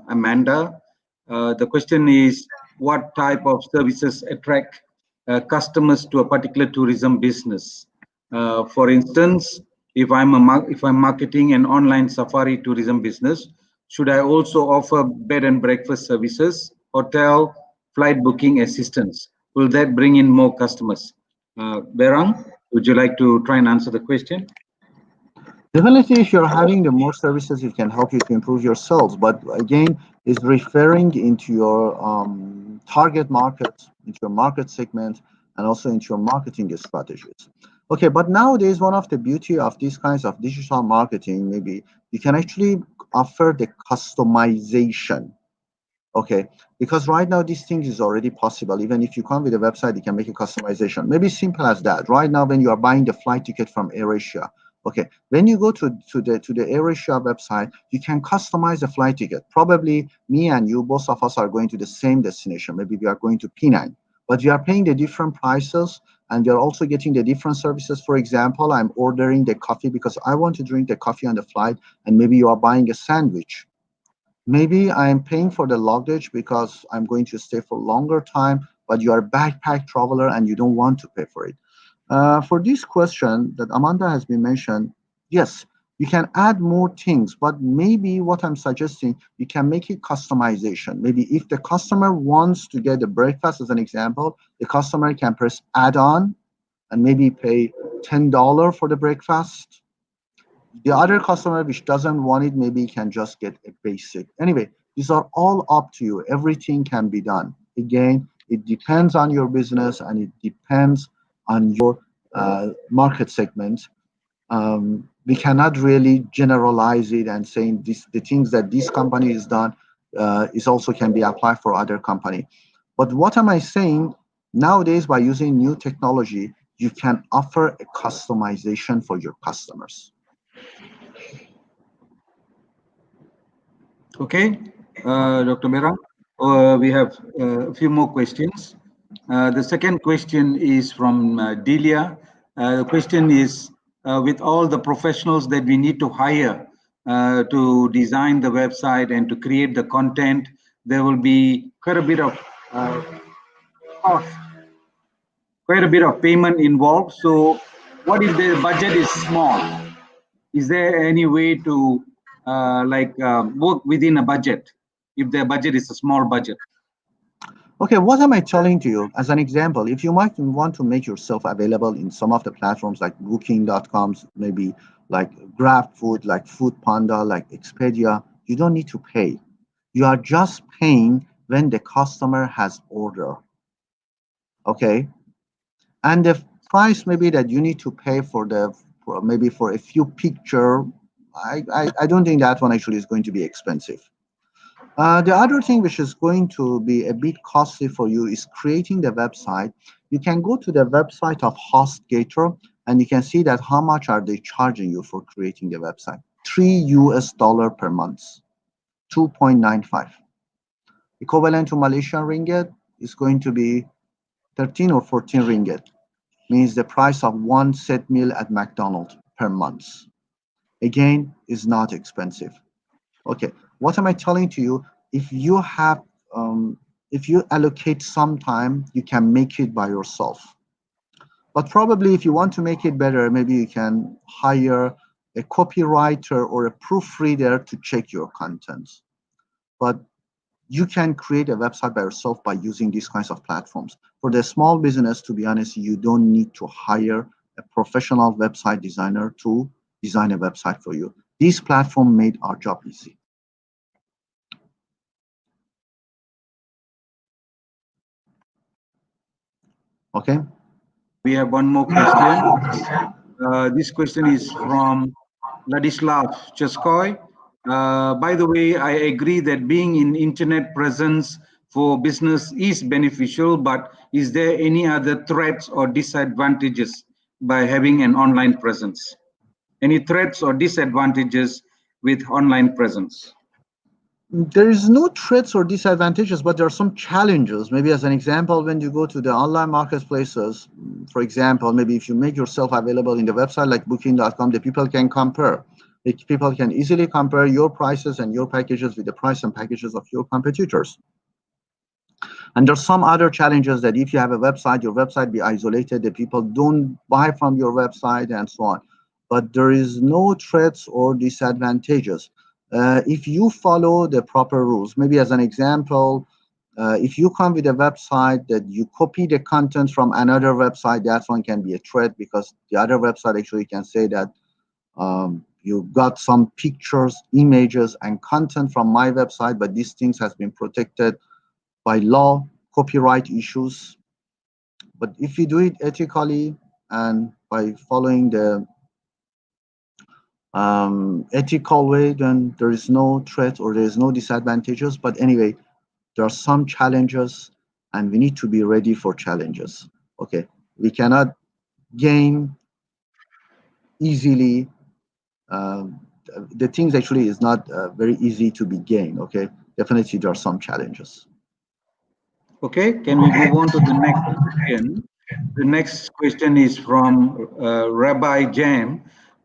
Amanda. The question is, what type of services attract customers to a particular tourism business? For instance, if I'm marketing an online safari tourism business, should I also offer bed and breakfast services, hotel, flight booking assistance? Will that bring in more customers? Berang, would you like to try and answer the question? Definitely, if you're having the more services, it can help you to improve your sales. But again, it's referring into your target market, into your market segment, and also into your marketing strategies. Okay, but nowadays, one of the beauty of these kinds of digital marketing, maybe you can actually offer the customization. Okay, because right now this thing is already possible. Even if you come with a website, you can make a customization. Maybe simple as that. Right now, when you are buying the flight ticket from AirAsia, okay, when you go to the AirAsia website, you can customize the flight ticket. Probably me and you, both of us are going to the same destination. Maybe we are going to Penang, but we are paying the different prices and we are also getting the different services. For example, I'm ordering the coffee because I want to drink the coffee on the flight, and maybe you are buying a sandwich. Maybe I'm paying for the luggage because I'm going to stay for a longer time, but you are a backpack traveler and you don't want to pay for it. For this question that Amanda has been mentioned, yes, You can add more things, but maybe what I'm suggesting, you can make it customization. Maybe if the customer wants to get a breakfast, as an example, the customer can press add-on and maybe pay $10 for the breakfast. The other customer which doesn't want it, maybe can just get a basic. Anyway, these are all up to you. Everything can be done. Again, it depends on your business and it depends on your market segment. We cannot really generalize it and saying this, the things that this company is done is also can be applied for other company. But what am I saying? Nowadays, by using new technology, you can offer a customization for your customers. Okay, Dr. Mera, we have a few more questions. The second question is from Delia. The question is, with all the professionals that we need to hire to design the website and to create the content, there will be quite a bit of cost, quite a bit of payment involved. So what if the budget is small? Is there any way to work within a budget if the budget is a small budget? Okay, what am I telling to you? As an example, if you might want to make yourself available in some of the platforms like Booking.com, maybe like GrabFood, like Foodpanda, like Expedia, you don't need to pay. You are just paying when the customer has order. Okay, and the price maybe that you need to pay for maybe for a few picture, I don't think that one actually is going to be expensive. The other thing which is going to be a bit costly for you is creating the website. You can go to the website of HostGator and you can see that how much are they charging you for creating the website. $3 per month, 2.95. Equivalent to Malaysian ringgit is going to be 13 or 14 ringgit. Means the price of one set meal at McDonald's per month. Again, is not expensive. Okay, what am I telling to you? If you have, if you allocate some time, you can make it by yourself. But probably if you want to make it better, maybe you can hire a copywriter or a proofreader to check your content. But you can create a website by yourself by using these kinds of platforms. For the small business, to be honest, you don't need to hire a professional website designer to design a website for you. These platforms made our job easy. Okay. We have one more question. This question is from Ladislav Cheskoy. By the way, I agree that being in internet presence for business is beneficial, but is there any other threats or disadvantages by having an online presence? Any threats or disadvantages with online presence? There is no threats or disadvantages, but there are some challenges. Maybe as an example, when you go to the online marketplaces, for example, maybe if you make yourself available in the website like Booking.com, the people can compare. People can easily compare your prices and your packages with the price and packages of your competitors. And there's some other challenges that if you have a website, your website be isolated, the people don't buy from your website and so on. But there is no threats or disadvantages. If you follow the proper rules, maybe as an example, if you come with a website that you copy the content from another website, that one can be a threat because the other website actually can say that you got some pictures, images, and content from my website, but these things has been protected by law, copyright issues. But if you do it ethically and by following the ethical way, then there is no threat or there is no disadvantages. But anyway, there are some challenges and we need to be ready for challenges. Okay, we cannot gain easily. The things actually is not very easy to be gained. Okay, definitely there are some challenges. Okay, can we move on to the next question? The next question is from Rabbi Jam.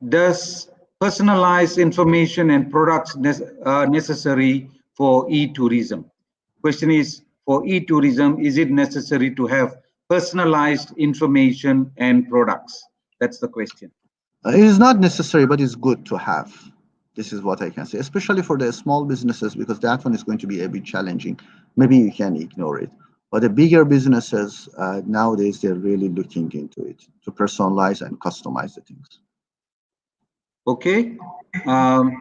Does personalized information and products necessary for e-tourism? Question is, for e-tourism, is it necessary to have personalized information and products? That's the question. It is not necessary, but it's good to have. This is what I can say, especially for the small businesses, because that one is going to be a bit challenging. Maybe you can ignore it. But the bigger businesses, nowadays, they're really looking into it to personalize and customize the things. Okay.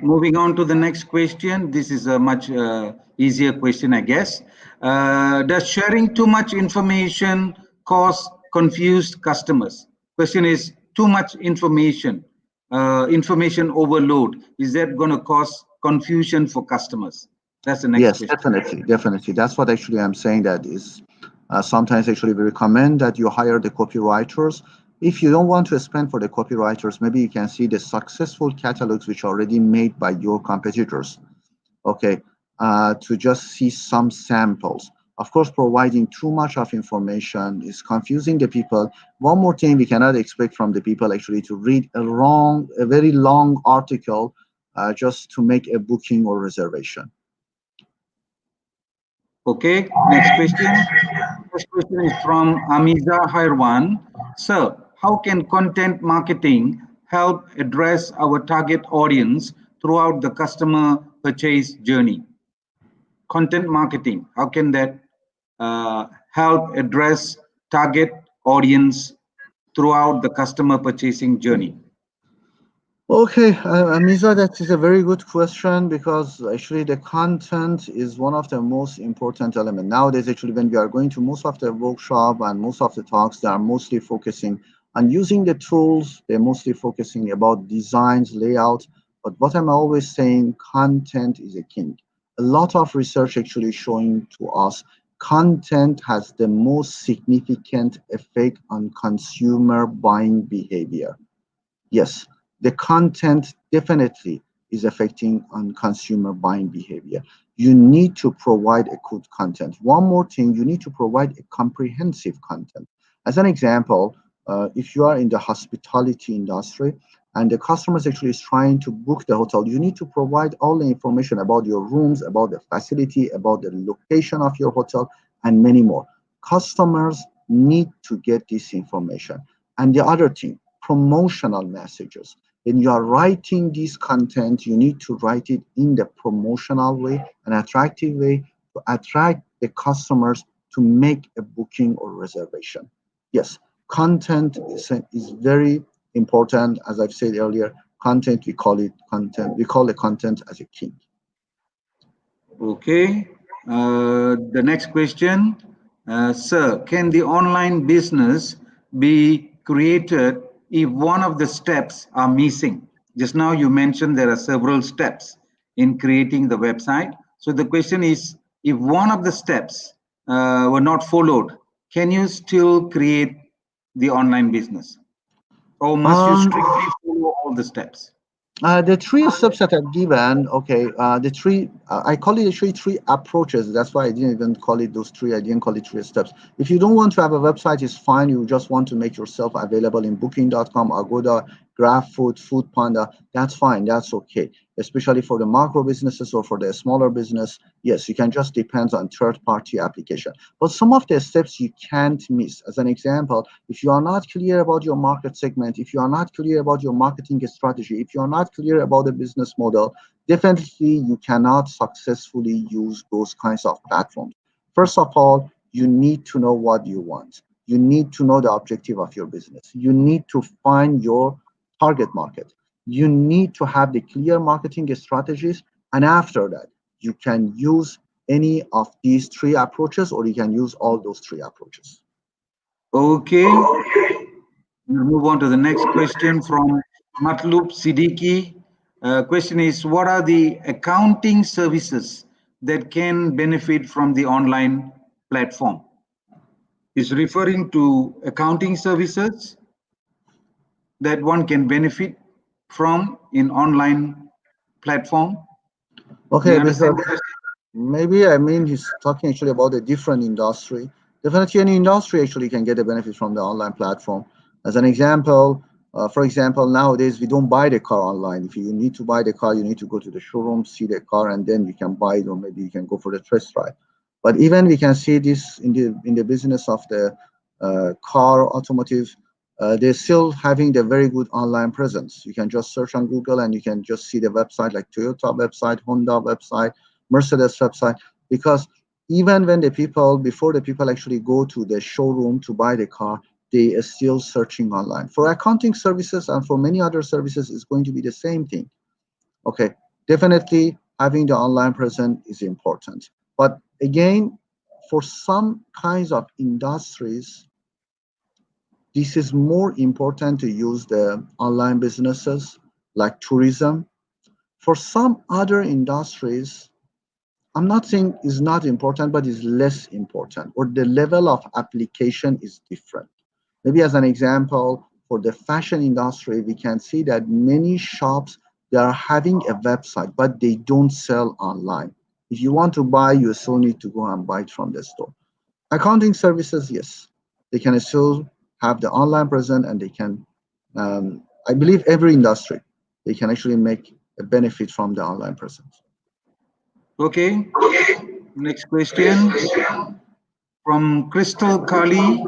Moving on to the next question. This is a much easier question, I guess. Does sharing too much information cause confused customers? Question is too much information, information overload. Is that going to cause confusion for customers? That's the next Yes, question. definitely, definitely. That's what actually I'm saying. That is sometimes actually we recommend that you hire the copywriters. If you don't want to spend for the copywriters, maybe you can see the successful catalogs which are already made by your competitors. Okay, to just see some samples. Of course, providing too much of information is confusing the people. One more thing, we cannot expect from the people actually to read a very long article just to make a booking or reservation. Okay, next question. This question is from Amiza Hairwan. Sir, how can content marketing help address our target audience throughout the customer purchase journey? Content marketing, how can that help address target audience throughout the customer purchasing journey? Okay, Amiza, that is a very good question because actually the content is one of the most important elements. Nowadays, actually, when we are going to most of the workshop and most of the talks, they are mostly focusing on using the tools. They're mostly focusing about designs, layout. But what I'm always saying, content is a king. A lot of research actually showing to us content has the most significant effect on consumer buying behavior. Yes, the content definitely is affecting on consumer buying behavior. You need to provide a good content. One more thing, you need to provide a comprehensive content. As an example, if you are in the hospitality industry and the customer is actually is trying to book the hotel, you need to provide all the information about your rooms, about the facility, about the location of your hotel, and many more. Customers need to get this information. And the other thing, promotional messages. When you are writing this content, you need to write it in the promotional way, an attractive way to attract the customers to make a booking or reservation. Yes, content is very important. As I've said earlier, content, we call it content. We call the content as a king. Okay. The next question, sir, can the online business be created if one of the steps are missing? Just now you mentioned there are several steps in creating the website. So the question is, if one of the steps were not followed, can you still create the online business? Or must you Um, strictly follow all the steps? The three steps that I've given, okay, the three, I call it actually three approaches. That's why I didn't even call it those three. I didn't call it three steps. If you don't want to have a website, it's fine. You just want to make yourself available in Booking.com, Agoda, GrabFood, Foodpanda. That's fine. That's okay. Especially for the macro businesses or for the smaller business, yes, you can just depend on third-party application. But some of the steps you can't miss. As an example, if you are not clear about your market segment, if you are not clear about your marketing strategy, if you are not clear about the business model, definitely you cannot successfully use those kinds of platforms. First of all, you need to know what you want. You need to know the objective of your business. You need to find your target market. You need to have the clear marketing strategies. And after that, you can use any of these three approaches, or you can use all those three approaches. Okay. We'll move on to the next question from Matlub Siddiqui. Question is, what are the accounting services that can benefit from the online platform? Is referring to accounting services that one can benefit from in online platform. Do you Okay, understand because the question? maybe I mean he's talking actually about a different industry. Definitely, any industry actually can get a benefit from the online platform. As an example, for example, nowadays we don't buy the car online. If you need to buy the car, you need to go to the showroom, see the car, and then you can buy it, or maybe you can go for the test drive. But even we can see this in the business of the car automotive. they're still having the very good online presence. You can just search on Google and you can just see the website like Toyota website, Honda website, Mercedes website, because even when the people, before the people actually go to the showroom to buy the car, they are still searching online. For accounting services and for many other services, it's going to be the same thing. Okay, definitely having the online presence is important. But again, for some kinds of industries, this is more important to use the online businesses like tourism. For some other industries, I'm not saying it's not important, but it's less important, or the level of application is different. Maybe as an example, for the fashion industry, we can see that many shops, they are having a website, but they don't sell online. If you want to buy, you still need to go and buy it from the store. Accounting services, yes, they can still have the online presence and they can, I believe every industry, they can actually make a benefit from the online presence. Okay. Next question from Crystal Kali.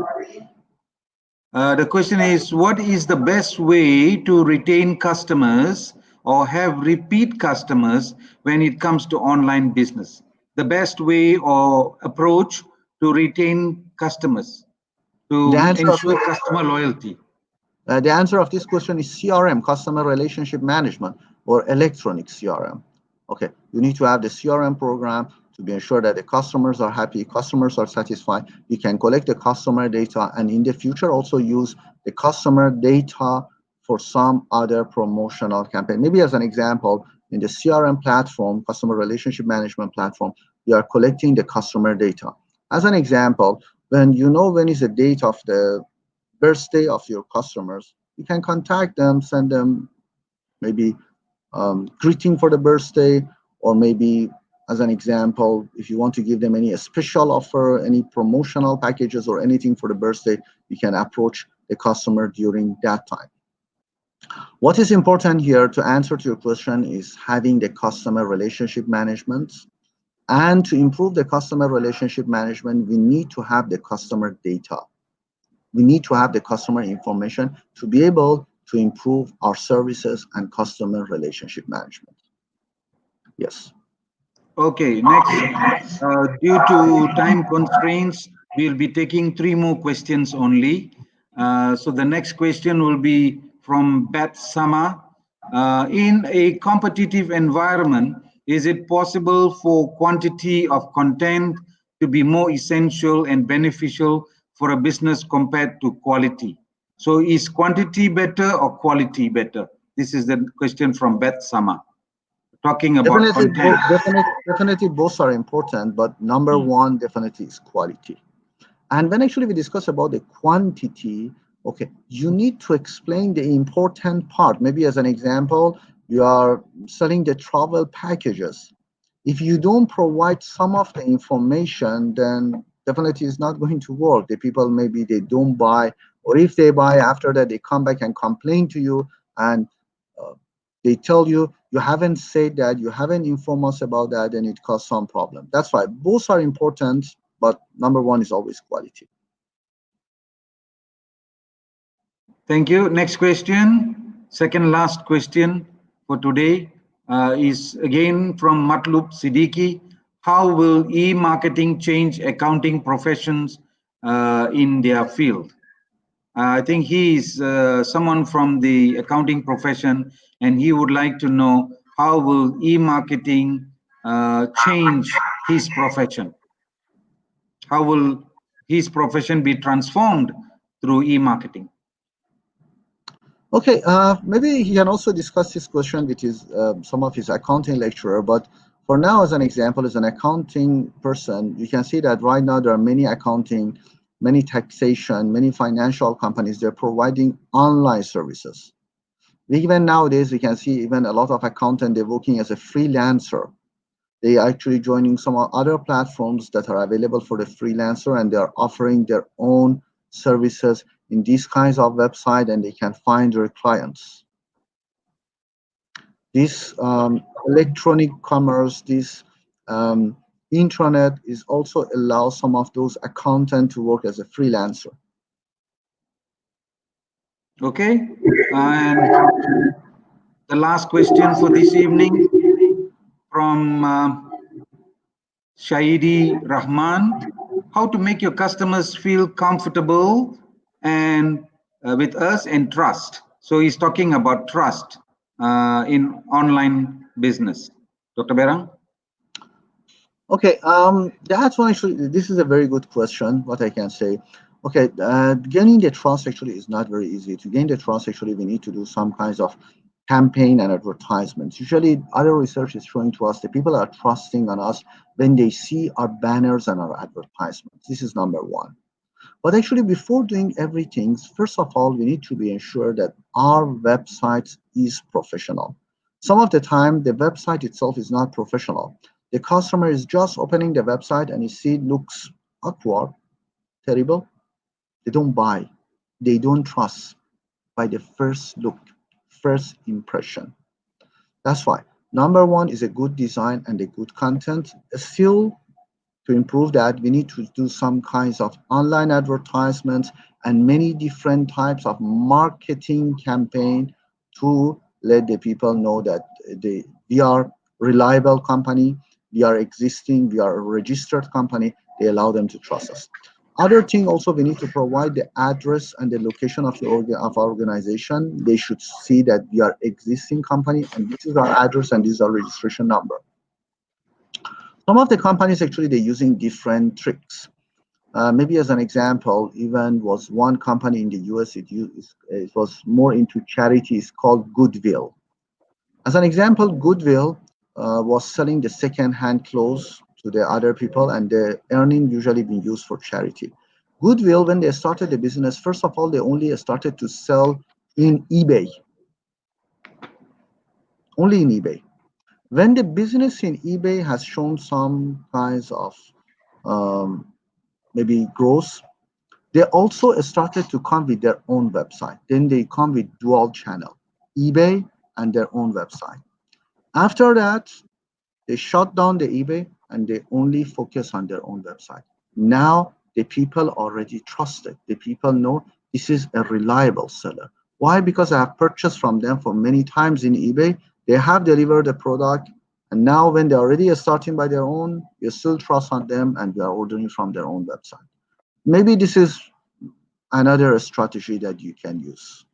The question is, what is the best way to retain customers or have repeat customers when it comes to online business? The best way or approach to retain customers, The to answer of ensure customer loyalty. the answer of this question is CRM, customer relationship management, or electronic CRM. Okay, you need to have the CRM program to be ensured that the customers are happy, customers are satisfied. You can collect the customer data and in the future also use the customer data for some other promotional campaign. Maybe as an example, in the CRM platform, customer relationship management platform, you are collecting the customer data. As an example, when you know when is the date of the birthday of your customers, you can contact them, send them maybe greeting for the birthday, or maybe as an example, if you want to give them any special offer, any promotional packages or anything for the birthday, you can approach the customer during that time. What is important here to answer to your question is having the customer relationship management. And to improve the customer relationship management, we need to have the customer data. We need to have the customer information to be able to improve our services and customer relationship management. Yes. Okay, next, due to time constraints, we'll be taking 3 more questions only. So the next question will be from Bat Sama. In a competitive environment, is it possible for quantity of content to be more essential and beneficial for a business compared to quality? So is quantity better or quality better? This is the question from Bat Sama. Talking about content. Definitely both are important, but number one definitely is quality. And when actually we discuss about the quantity, okay, you need to explain the important part. Maybe as an example, you are selling the travel packages. If you don't provide some of the information, then definitely it's not going to work. The people, maybe they don't buy, or if they buy, after that they come back and complain to you, and they tell you, you haven't said that, you haven't informed us about that, and it caused some problem. That's why both are important, but number one is always quality. Thank you. Next question, second last question for today is again from Matlub Siddiqui. How will e-marketing change accounting professions in their field? I think he is someone from the accounting profession, and he would like to know how will e-marketing change his profession? How will his profession be transformed through e-marketing? Okay, maybe he can also discuss this question with his some of his accounting lecturer, but for now, as an example, as an accounting person, you can see that right now there are many accounting, many taxation, many financial companies, they're providing online services. Even nowadays, we can see even a lot of accountants, they're working as a freelancer. They are actually joining some other platforms that are available for the freelancer, and they're offering their own services in these kinds of websites, and they can find their clients. This electronic commerce, this intranet is also allows some of those accountants to work as a freelancer. Okay, and the last question for this evening from Shahidi Rahman: how to make your customers feel comfortable and with us and trust. So he's talking about trust in online business. Dr. Berang? Okay, that's one actually. This is a very good question. What I can say, okay, gaining the trust actually is not very easy. To gain the trust, actually, we need to do some kinds of campaign and advertisements. Usually, other research is showing to us that people are trusting on us when they see our banners and our advertisements. This is number one. But actually, before doing everything, first of all, we need to be ensured that our website is professional. Some of the time, the website itself is not professional. The customer is just opening the website and you see it looks awkward, terrible. They don't buy. They don't trust by the first look, first impression. That's why number one is a good design and a good content. Still, to improve that, we need to do some kinds of online advertisements and many different types of marketing campaign to let the people know that we are reliable company, we are existing, we are a registered company. They allow them to trust us. Other thing also, we need to provide the address and the location of of our organization. They should see that we are existing company and this is our address and this is our registration number. Some of the companies actually they're using different tricks. Maybe as an example, even was one company in the US, it was more into charity, it's called Goodwill. As an example, Goodwill was selling the second-hand clothes to the other people and the earning usually being used for charity. Goodwill, when they started the business, first of all, they only started to sell in eBay, only in eBay. When the business in eBay has shown some kinds of um, maybe growth, they also started to come with their own website. Then they come with dual channel, eBay and their own website. After that, they shut down the eBay and they only focus on their own website. Now the people already trust it. The people know this is a reliable seller. Why? Because I have purchased from them for many times in eBay. They have delivered the product. And now when they're already starting by their own, you still trust on them and we are ordering from their own website. Maybe this is another strategy that you can use.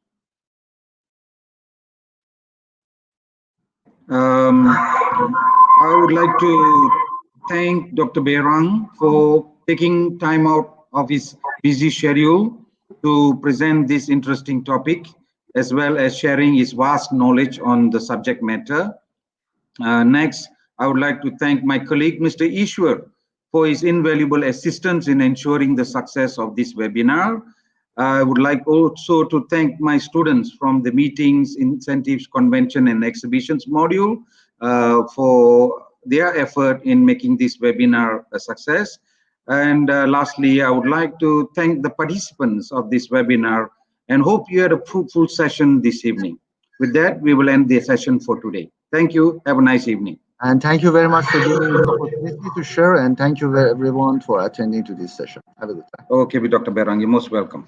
I would like to thank Dr. Berang for taking time out of his busy schedule to present this interesting topic, as well as sharing his vast knowledge on the subject matter. Next, I would like to thank my colleague, Mr. Ishwar, for his invaluable assistance in ensuring the success of this webinar. I would like also to thank my students from the Meetings, Incentives, Convention and Exhibitions module for their effort in making this webinar a success. And lastly, I would like to thank the participants of this webinar and hope you had a fruitful session this evening. With that, we will end the session for today. Thank you. Have a nice evening. And thank you very much for giving me the opportunity to share. And thank you everyone for attending to this session. Have a good time. Okay, Dr. Berang, you're most welcome.